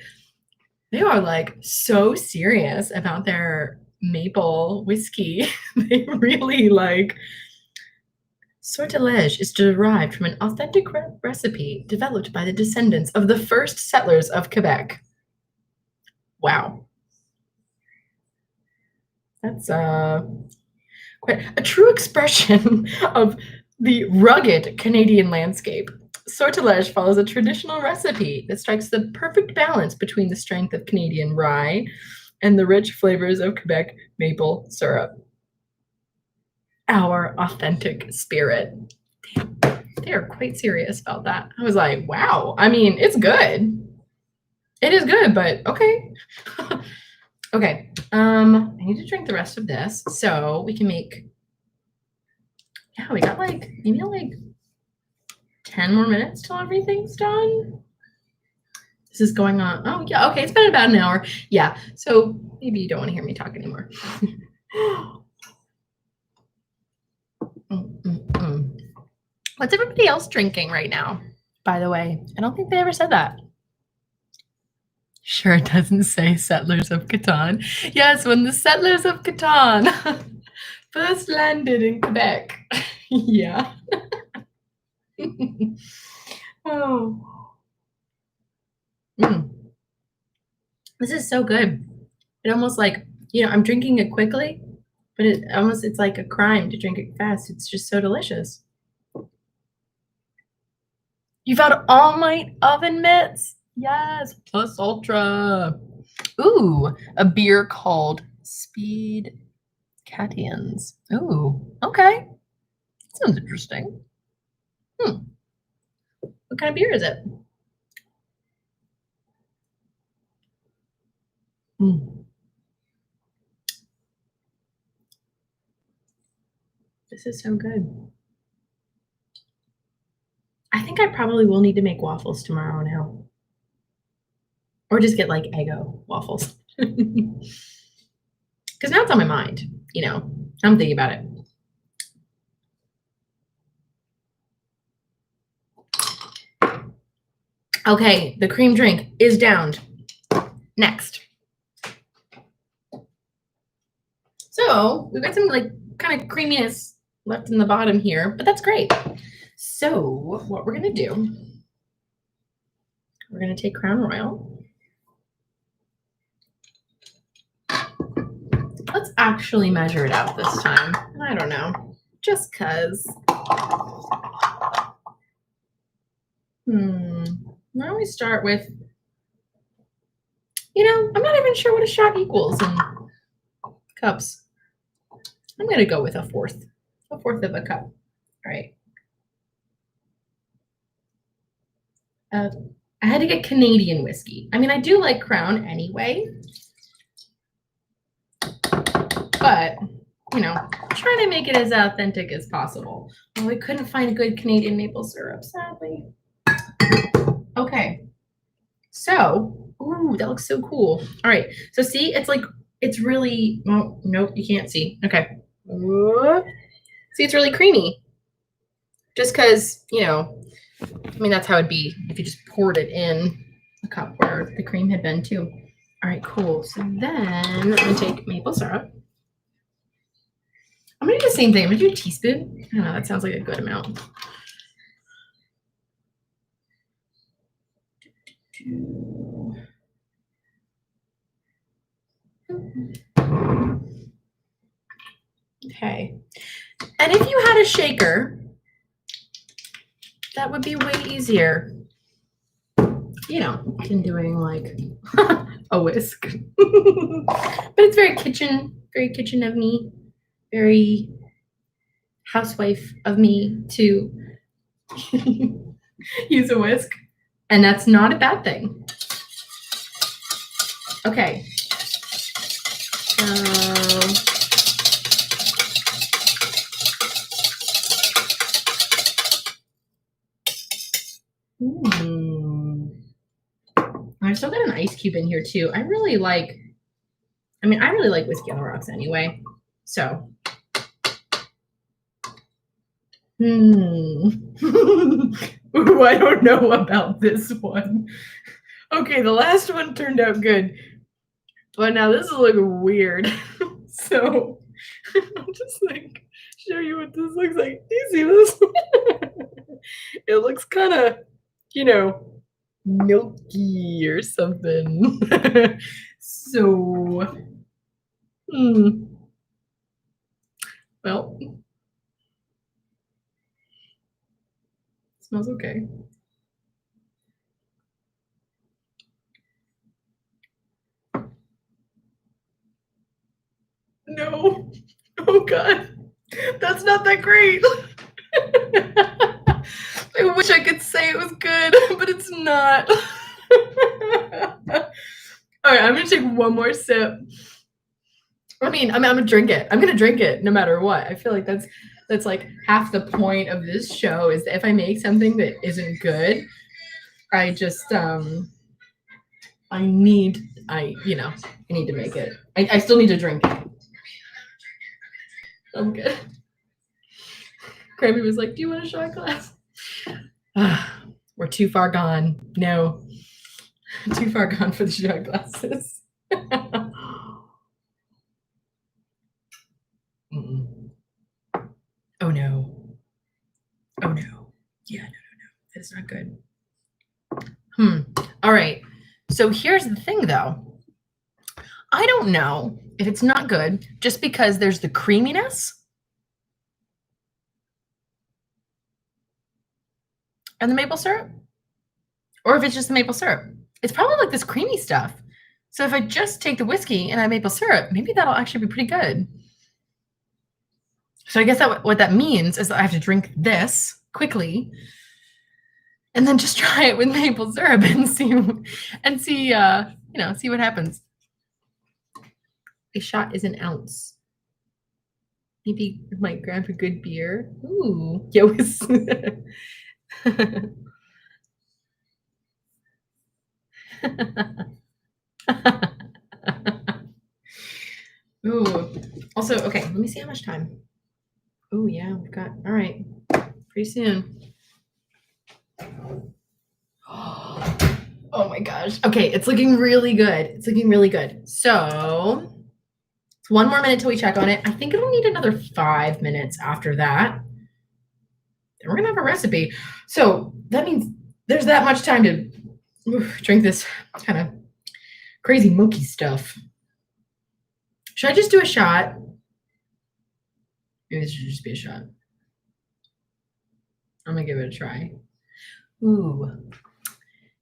they are like so serious about their maple whiskey. They really like sortilege is derived from an authentic recipe developed by the descendants of the first settlers of Quebec. Wow. That's quite a true expression of the rugged Canadian landscape. Sortilege follows a traditional recipe that strikes the perfect balance between the strength of Canadian rye and the rich flavors of Quebec maple syrup. Our authentic spirit. They are quite serious about that. I was like, wow. I mean, it's good. It is good, but okay. Okay. I need to drink the rest of this so we can make. Yeah, we got like maybe like 10 more minutes till everything's done. This is going on. Oh yeah, okay, it's been about an hour. Yeah, so maybe you don't want to hear me talk anymore. What's everybody else drinking right now? By the way, I don't think they ever said that. Sure, it doesn't say Settlers of Catan. Yes, when the Settlers of Catan first landed in Quebec. Yeah. Oh. This is so good. It almost like, you know, I'm drinking it quickly, but it's like a crime to drink it fast. It's just so delicious. You've had All Night Oven Mitts? Yes, plus ultra. Ooh, a beer called Speed Catians. Ooh, okay. Sounds interesting. What kind of beer is it? This is so good. I think I probably will need to make waffles tomorrow now. Or just get like Eggo waffles. Because now it's on my mind, you know. I'm thinking about it. Okay, the cream drink is downed. Next. So we've got some like kind of creaminess left in the bottom here, but that's great. So what we're gonna do, we're gonna take Crown Royal. Let's actually measure it out this time. I don't know, just cause. Why don't we start with, you know, I'm not even sure what a shot equals in cups. I'm gonna go with a fourth of a cup. All right. I had to get Canadian whiskey. I mean, I do like Crown anyway, but you know, trying to make it as authentic as possible. Well, we couldn't find good Canadian maple syrup, sadly. Okay, so, ooh, that looks so cool. All right, so see, it's like, it's really, oh, nope, you can't see. Okay. See, it's really creamy. Just because, you know, I mean, that's how it'd be if you just poured it in a cup where the cream had been too. All right, cool. So then I'm gonna take maple syrup. I'm gonna do the same thing. I'm gonna do a teaspoon. I don't know, that sounds like a good amount. Okay. And if you had a shaker, that would be way easier, you know, than doing like a whisk. But it's very kitchen of me, very housewife of me to use a whisk. And that's not a bad thing. Okay. I still got an ice cube in here too. I really like whiskey on the rocks anyway. So. Ooh, I don't know about this one. Okay, the last one turned out good. But now this is looking weird. So I'll just like show you what this looks like. Do you see this? It looks kind of, you know, milky or something. So, well, smells okay. No. Oh God. That's not that great. I wish I could say it was good, but it's not. All right, I'm gonna take one more sip. I'm gonna drink it. I'm gonna drink it no matter what. I feel like that's like half the point of this show is that if I make something that isn't good, I just I need to make it. I still need to drink it. I'm good. Krabby was like, "Do you want a shot glass?" We're too far gone. No, too far gone for the shot glasses. Oh no. Oh no. Yeah, no. That's not good. All right. So here's the thing though. I don't know if it's not good just because there's the creaminess and the maple syrup, or if it's just the maple syrup. It's probably like this creamy stuff. So if I just take the whiskey and add maple syrup, maybe that'll actually be pretty good. So I guess what that means is that I have to drink this quickly and then just try it with maple syrup and see what happens. A shot is an ounce. Maybe I might grab a good beer. Ooh, yes. Ooh. Also, okay, let me see how much time. Oh yeah, we've got all right. Pretty soon. Oh my gosh. Okay, it's looking really good. It's looking really good. So it's 1 more minute till we check on it. I think it'll need another 5 minutes after that. Then we're gonna have a recipe. So that means there's that much time to drink this kind of crazy milky stuff. Should I just do a shot? Maybe this should just be a shot. I'm gonna give it a try. Ooh.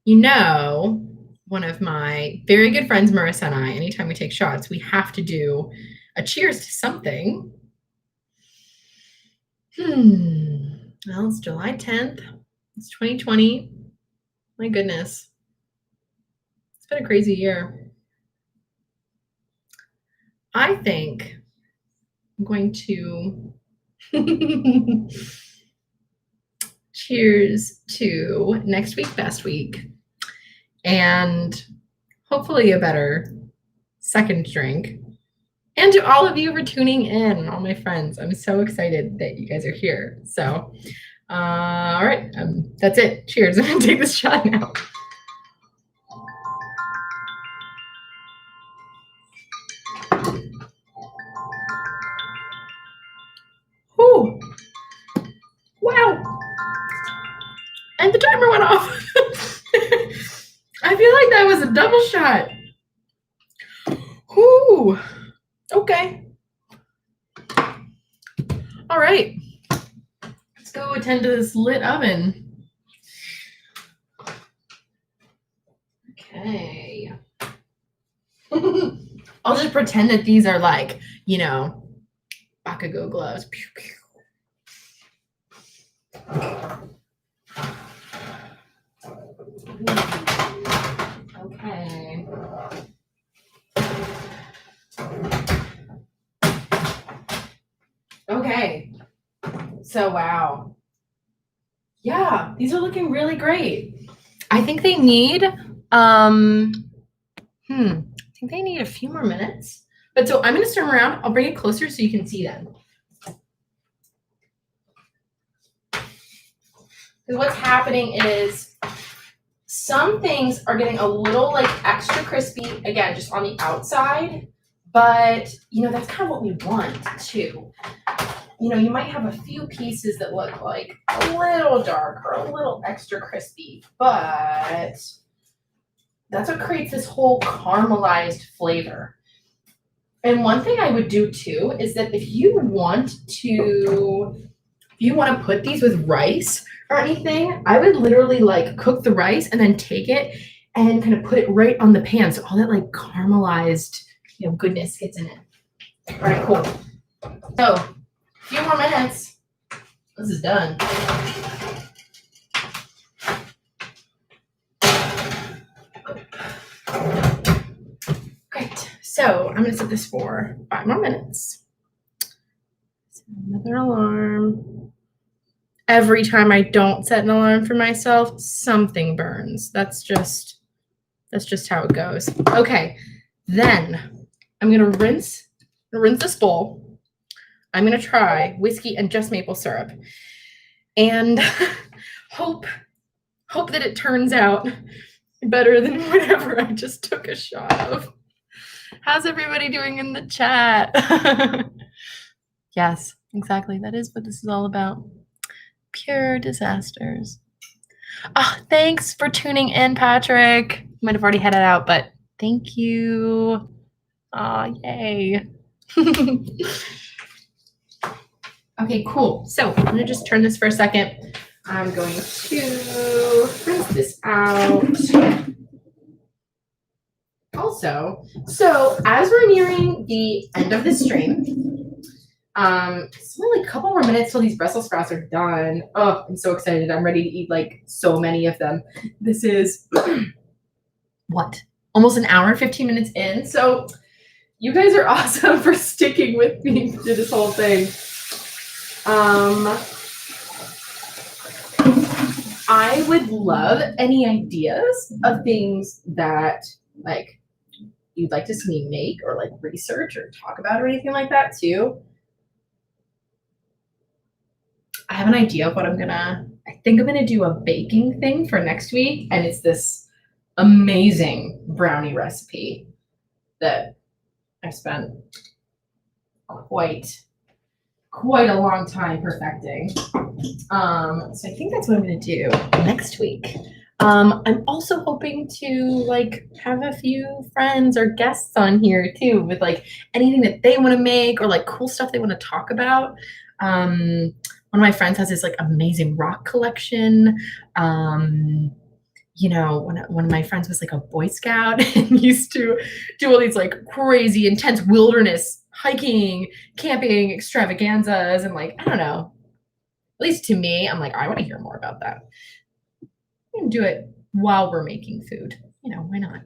You know, one of my very good friends, Marissa and I, anytime we take shots, we have to do a cheers to something. Well, it's July 10th. It's 2020. My goodness. It's been a crazy year. I think I'm going to cheers to next week, best week, and hopefully a better second drink. And to all of you for tuning in, all my friends. I'm so excited that you guys are here. So, all right, that's it. Cheers. I'm going to take this shot now. Whew. Wow. And the timer went off. I feel like that was a double shot. Whoo. Okay. All right. Let's go attend to this lit oven. Okay. I'll just pretend that these are like, you know, Bakugo gloves. Pew, pew. Okay. Okay. So, wow. Yeah, these are looking really great. I think they need, I think they need a few more minutes. But so I'm going to stir them around. I'll bring it closer so you can see them. Because what's happening is some things are getting a little like extra crispy, again, just on the outside. But, you know, that's kind of what we want too. You know, you might have a few pieces that look like a little dark or a little extra crispy, but that's what creates this whole caramelized flavor. And one thing I would do too is that if you want to put these with rice or anything, I would literally like cook the rice and then take it and kind of put it right on the pan. So all that like caramelized, you know, goodness gets in it. All right, cool. So a few more minutes. This is done. Great. So I'm going to set this for 5 more minutes. Another alarm. Every time I don't set an alarm for myself, something burns. That's just how it goes. Okay. Then I'm going to rinse this bowl. I'm going to try whiskey and just maple syrup and hope that it turns out better than whatever I just took a shot of. How's everybody doing in the chat? Yes, exactly. That is what this is all about. Pure disasters. Oh, thanks for tuning in, Patrick. You might have already headed out, but thank you. Oh, yay. Okay, cool. So I'm going to just turn this for a second. I'm going to rinse this out. Also, so as we're nearing the end of the stream, it's only like a couple more minutes till these Brussels sprouts are done. Oh, I'm so excited. I'm ready to eat like so many of them. This is what? Almost an hour and 15 minutes in. So you guys are awesome for sticking with me through this whole thing. I would love any ideas of things that like you'd like to see me make or like research or talk about or anything like that too. I have an idea of what I think I'm gonna do a baking thing for next week, and it's this amazing brownie recipe that I spent quite a long time perfecting. So I think that's what I'm gonna do next week. I'm also hoping to like have a few friends or guests on here too with like anything that they want to make or like cool stuff they want to talk about. One of my friends has this like amazing rock collection. You know, one of my friends was like a Boy Scout and used to do all these like crazy intense wilderness hiking, camping extravaganzas, and like, I don't know. At least to me, I'm like, I want to hear more about that. We can do it while we're making food. You know, why not?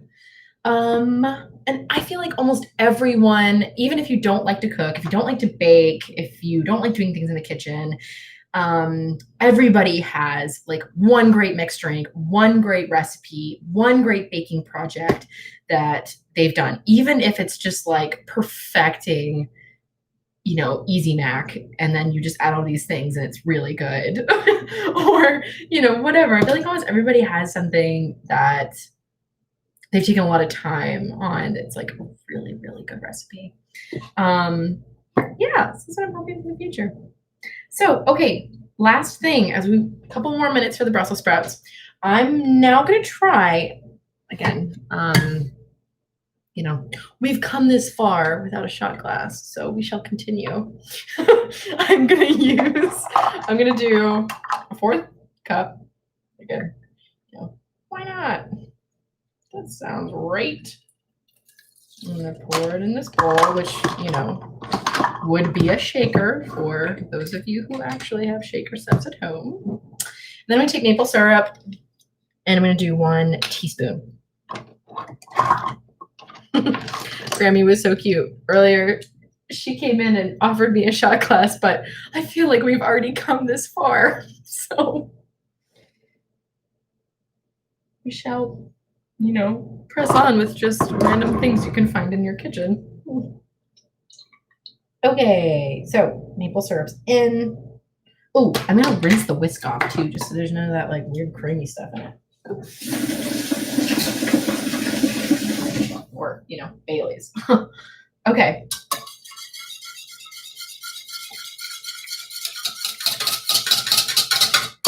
And I feel like almost everyone, even if you don't like to cook, if you don't like to bake, if you don't like doing things in the kitchen, everybody has like one great mixed drink, one great recipe, one great baking project that they've done, even if it's just like perfecting, you know, Easy Mac, and then you just add all these things and it's really good. Or, you know, whatever. I feel like almost everybody has something that they've taken a lot of time on. It's like a really, really good recipe. Yeah, this is what I'm hoping for the future. So, okay, last thing, a couple more minutes for the Brussels sprouts. I'm now gonna try, again, you know, we've come this far without a shot glass, so we shall continue. I'm gonna do a 4th cup. Again, you know, why not? That sounds right. I'm gonna pour it in this bowl, which, you know, would be a shaker for those of you who actually have shaker sets at home. Then I'm gonna take maple syrup and I'm gonna do 1 teaspoon. Grammy was so cute. Earlier, she came in and offered me a shot glass, but I feel like we've already come this far. So we shall, you know, press on with just random things you can find in your kitchen. Okay, so maple syrup's in. Oh, I'm gonna rinse the whisk off too, just so there's none of that like weird creamy stuff in it. Or, you know, Bailey's. Okay.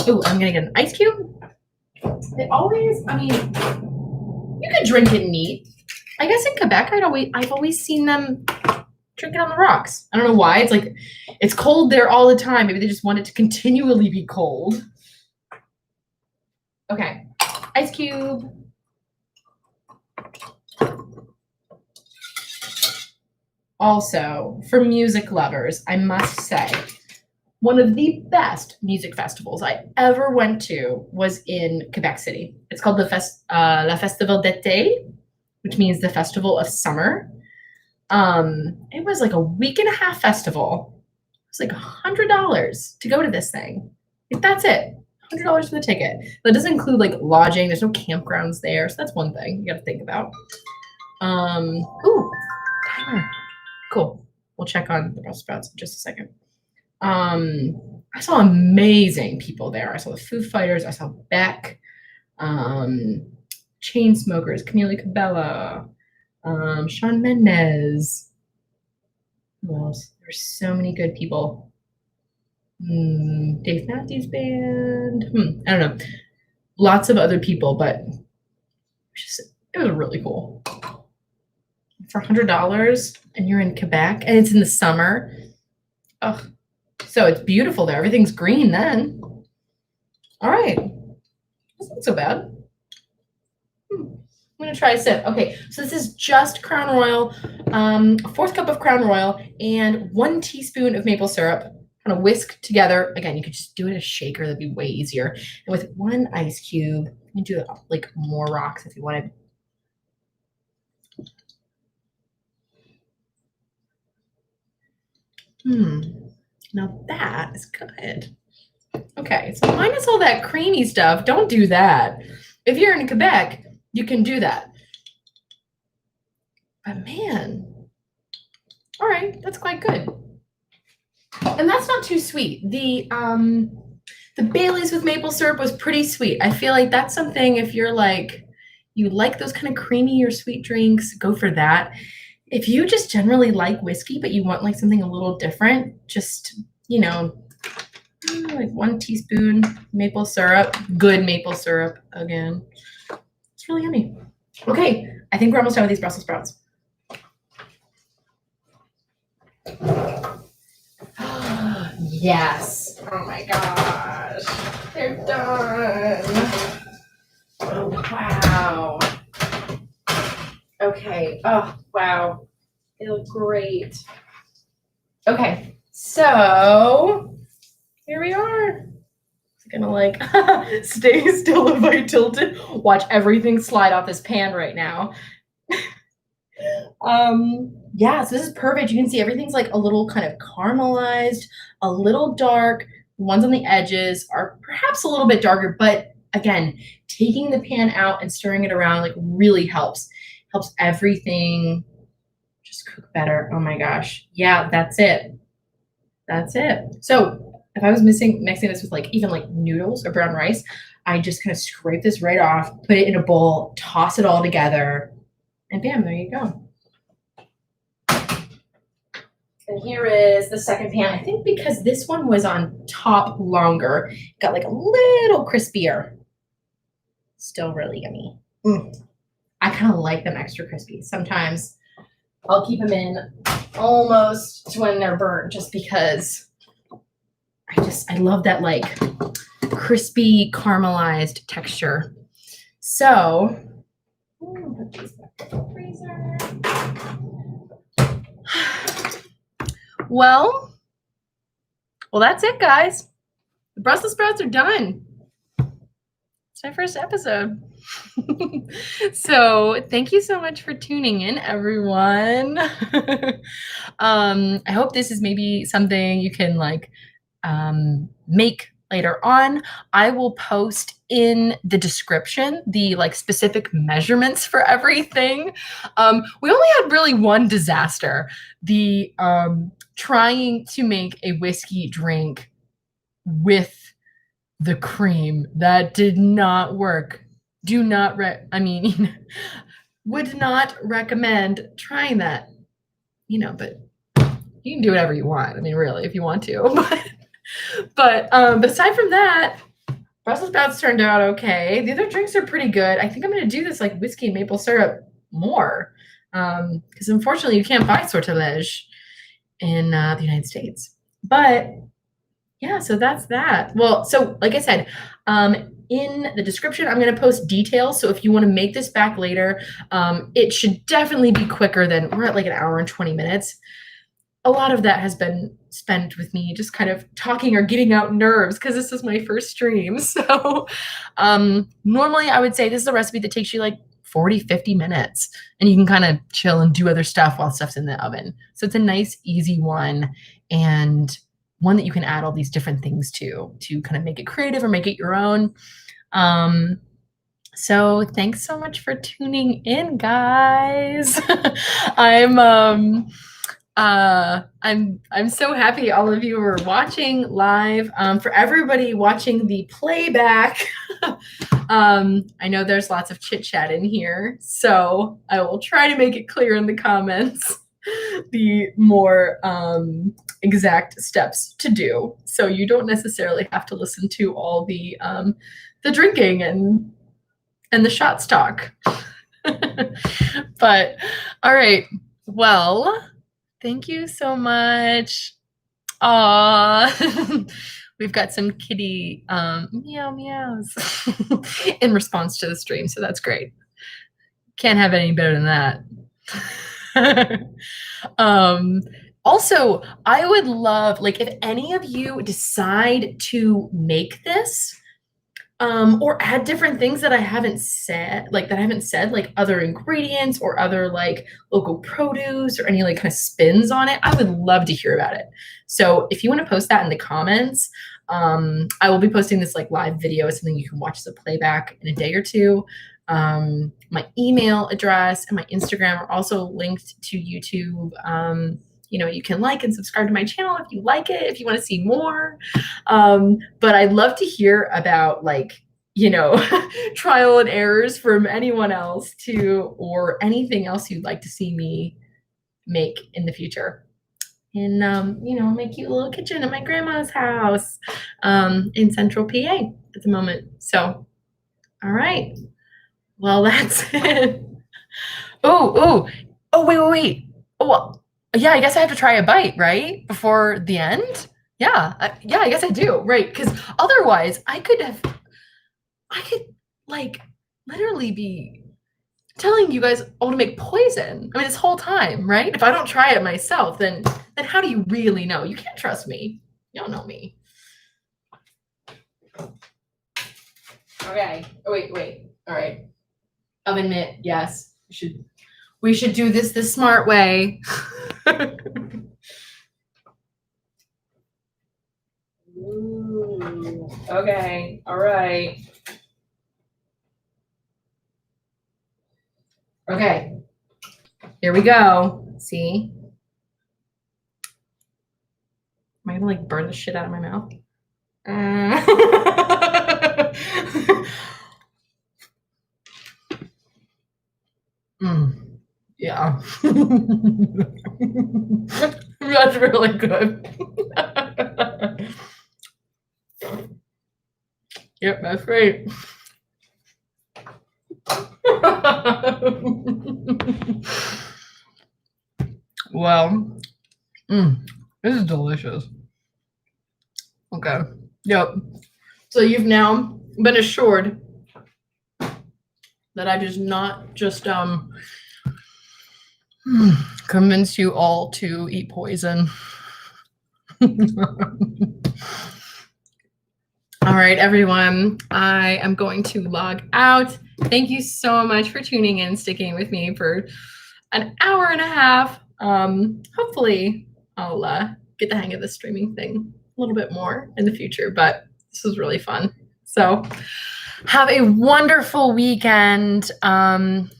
Oh, I'm gonna get an ice cube. It always, I mean, you could drink it neat. I guess in Quebec, I've always seen them drink it on the rocks. I don't know why. It's like, it's cold there all the time. Maybe they just want it to continually be cold. Okay, ice cube. Also, for music lovers, I must say, one of the best music festivals I ever went to was in Quebec City. It's called La Festival d'été, which means the Festival of Summer. It was like a 1.5-week festival. It was like $100 to go to this thing. Like, that's it. $100 for the ticket. That doesn't include like lodging. There's no campgrounds there, so that's one thing you got to think about. Ooh, timer. Cool. We'll check on the Brussels sprouts in just a second. I saw amazing people there. I saw the Foo Fighters. I saw Beck, Chainsmokers, Camila Cabello, Shawn Mendes. Who else? There's so many good people. Dave Matthews Band. I don't know. Lots of other people, but it was really cool. For $100 and you're in Quebec and it's in the summer. Ugh. So it's beautiful there. Everything's green then. All right. That's not so bad. I'm going to try a sip. Okay, so this is just Crown Royal, a 4th cup of Crown Royal, and 1 teaspoon of maple syrup. Kind of whisk together. Again, you could just do it in a shaker. That'd be way easier. And with 1 ice cube, you can do like more rocks if you wanted. Now that is good. Okay, so minus all that creamy stuff, don't do that. If you're in Quebec, you can do that. But man, all right, that's quite good. And that's not too sweet. The Bailey's with maple syrup was pretty sweet. I feel like that's something, if you're like, you like those kind of creamy or sweet drinks, go for that. If you just generally like whiskey, but you want like something a little different, just, you know, like 1 teaspoon maple syrup, good maple syrup again. It's really yummy. Okay, I think we're almost done with these Brussels sprouts. Yes. Oh my gosh. They're done. Oh, wow. Okay. Oh, wow. They look great. Okay. So here we are. Gonna like stay still if I tilt it. Watch everything slide off this pan right now. Yeah, so this is perfect. You can see everything's like a little kind of caramelized, a little dark. The ones on the edges are perhaps a little bit darker, but again, taking the pan out and stirring it around like really helps everything just cook better. Oh my gosh. Yeah, that's it. That's it. So if I was mixing this with like even like noodles or brown rice, I just kind of scrape this right off, put it in a bowl, toss it all together, and bam, there you go. And here is the second pan. I think because this one was on top longer, it got like a little crispier. Still really yummy. I kind of like them extra crispy. Sometimes I'll keep them in almost to when they're burnt just because I love that like crispy caramelized texture. So put these back in the freezer. Well, that's it, guys. The Brussels sprouts are done. It's my first episode. So thank you so much for tuning in, everyone. I hope this is maybe something you can like make later on. I will post in the description the like specific measurements for everything. We only had really one disaster, the trying to make a whiskey drink with the cream. That did not work. Do not would not recommend trying that, but you can do whatever you want. I mean, really, if you want to. But aside from that, Brussels sprouts turned out okay. The other drinks are pretty good. I think I'm going to do this like whiskey and maple syrup more because unfortunately you can't buy sortilège in the United States. But yeah, so that's that. Well, so like I said, in the description, I'm going to post details. So if you want to make this back later, it should definitely be quicker than we're at like an hour and 20 minutes. A lot of that has been spent with me just kind of talking or getting out nerves because this is my first stream. So normally I would say this is a recipe that takes you like 40, 50 minutes and you can kind of chill and do other stuff while stuff's in the oven. So it's a nice, easy one and one that you can add all these different things to kind of make it creative or make it your own. So thanks so much for tuning in, guys. I'm so happy all of you are watching live. For everybody watching the playback, I know there's lots of chit chat in here, so I will try to make it clear in the comments the more exact steps to do, so you don't necessarily have to listen to all the drinking and the shots talk. But all right, well. Thank you so much. Aw, we've got some kitty meow meows in response to the stream, so that's great. Can't have any better than that. Also, I would love, like, if any of you decide to make this, or add different things that I haven't said, like other ingredients or other like local produce or any like kind of spins on it, I would love to hear about it. So if you want to post that in the comments, I will be posting this like live video, something you can watch the playback in a day or two. My email address and my Instagram are also linked to YouTube. You can like and subscribe to my channel if you like it, if you want to see more. But I'd love to hear about like, trial and errors from anyone else or anything else you'd like to see me make in the future. In, my cute little kitchen at my grandma's house in Central PA at the moment. So, all right. Well, that's it. Oh, wait. Oh, well. Yeah, I guess I have to try a bite, right? Before the end? Yeah, I guess I do, right? Because otherwise, I could like literally be telling you guys all to make poison. I mean, this whole time, right? If I don't try it myself, then how do you really know? You can't trust me. You don't know me. Okay. Oh, wait. All right. Oven mitt, yes. We should do this the smart way. Ooh, okay, all right. Okay, here we go. See? Am I gonna like burn the shit out of my mouth? Yeah. That's really good. Yep, that's great. Well, this is delicious. Okay. Yep. So you've now been assured that I did not just convince you all to eat poison. All right, everyone. I am going to log out. Thank you so much for tuning in, sticking with me for an hour and a half. Hopefully, I'll get the hang of this streaming thing a little bit more in the future, but this was really fun. So have a wonderful weekend.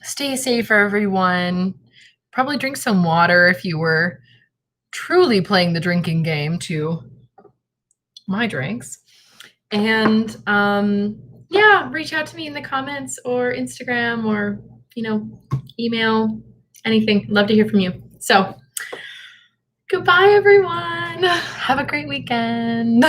Stay safe, everyone. Probably drink some water if you were truly playing the drinking game to my drinks. And yeah, reach out to me in the comments or Instagram or, email, anything. Love to hear from you. So goodbye, everyone. Have a great weekend.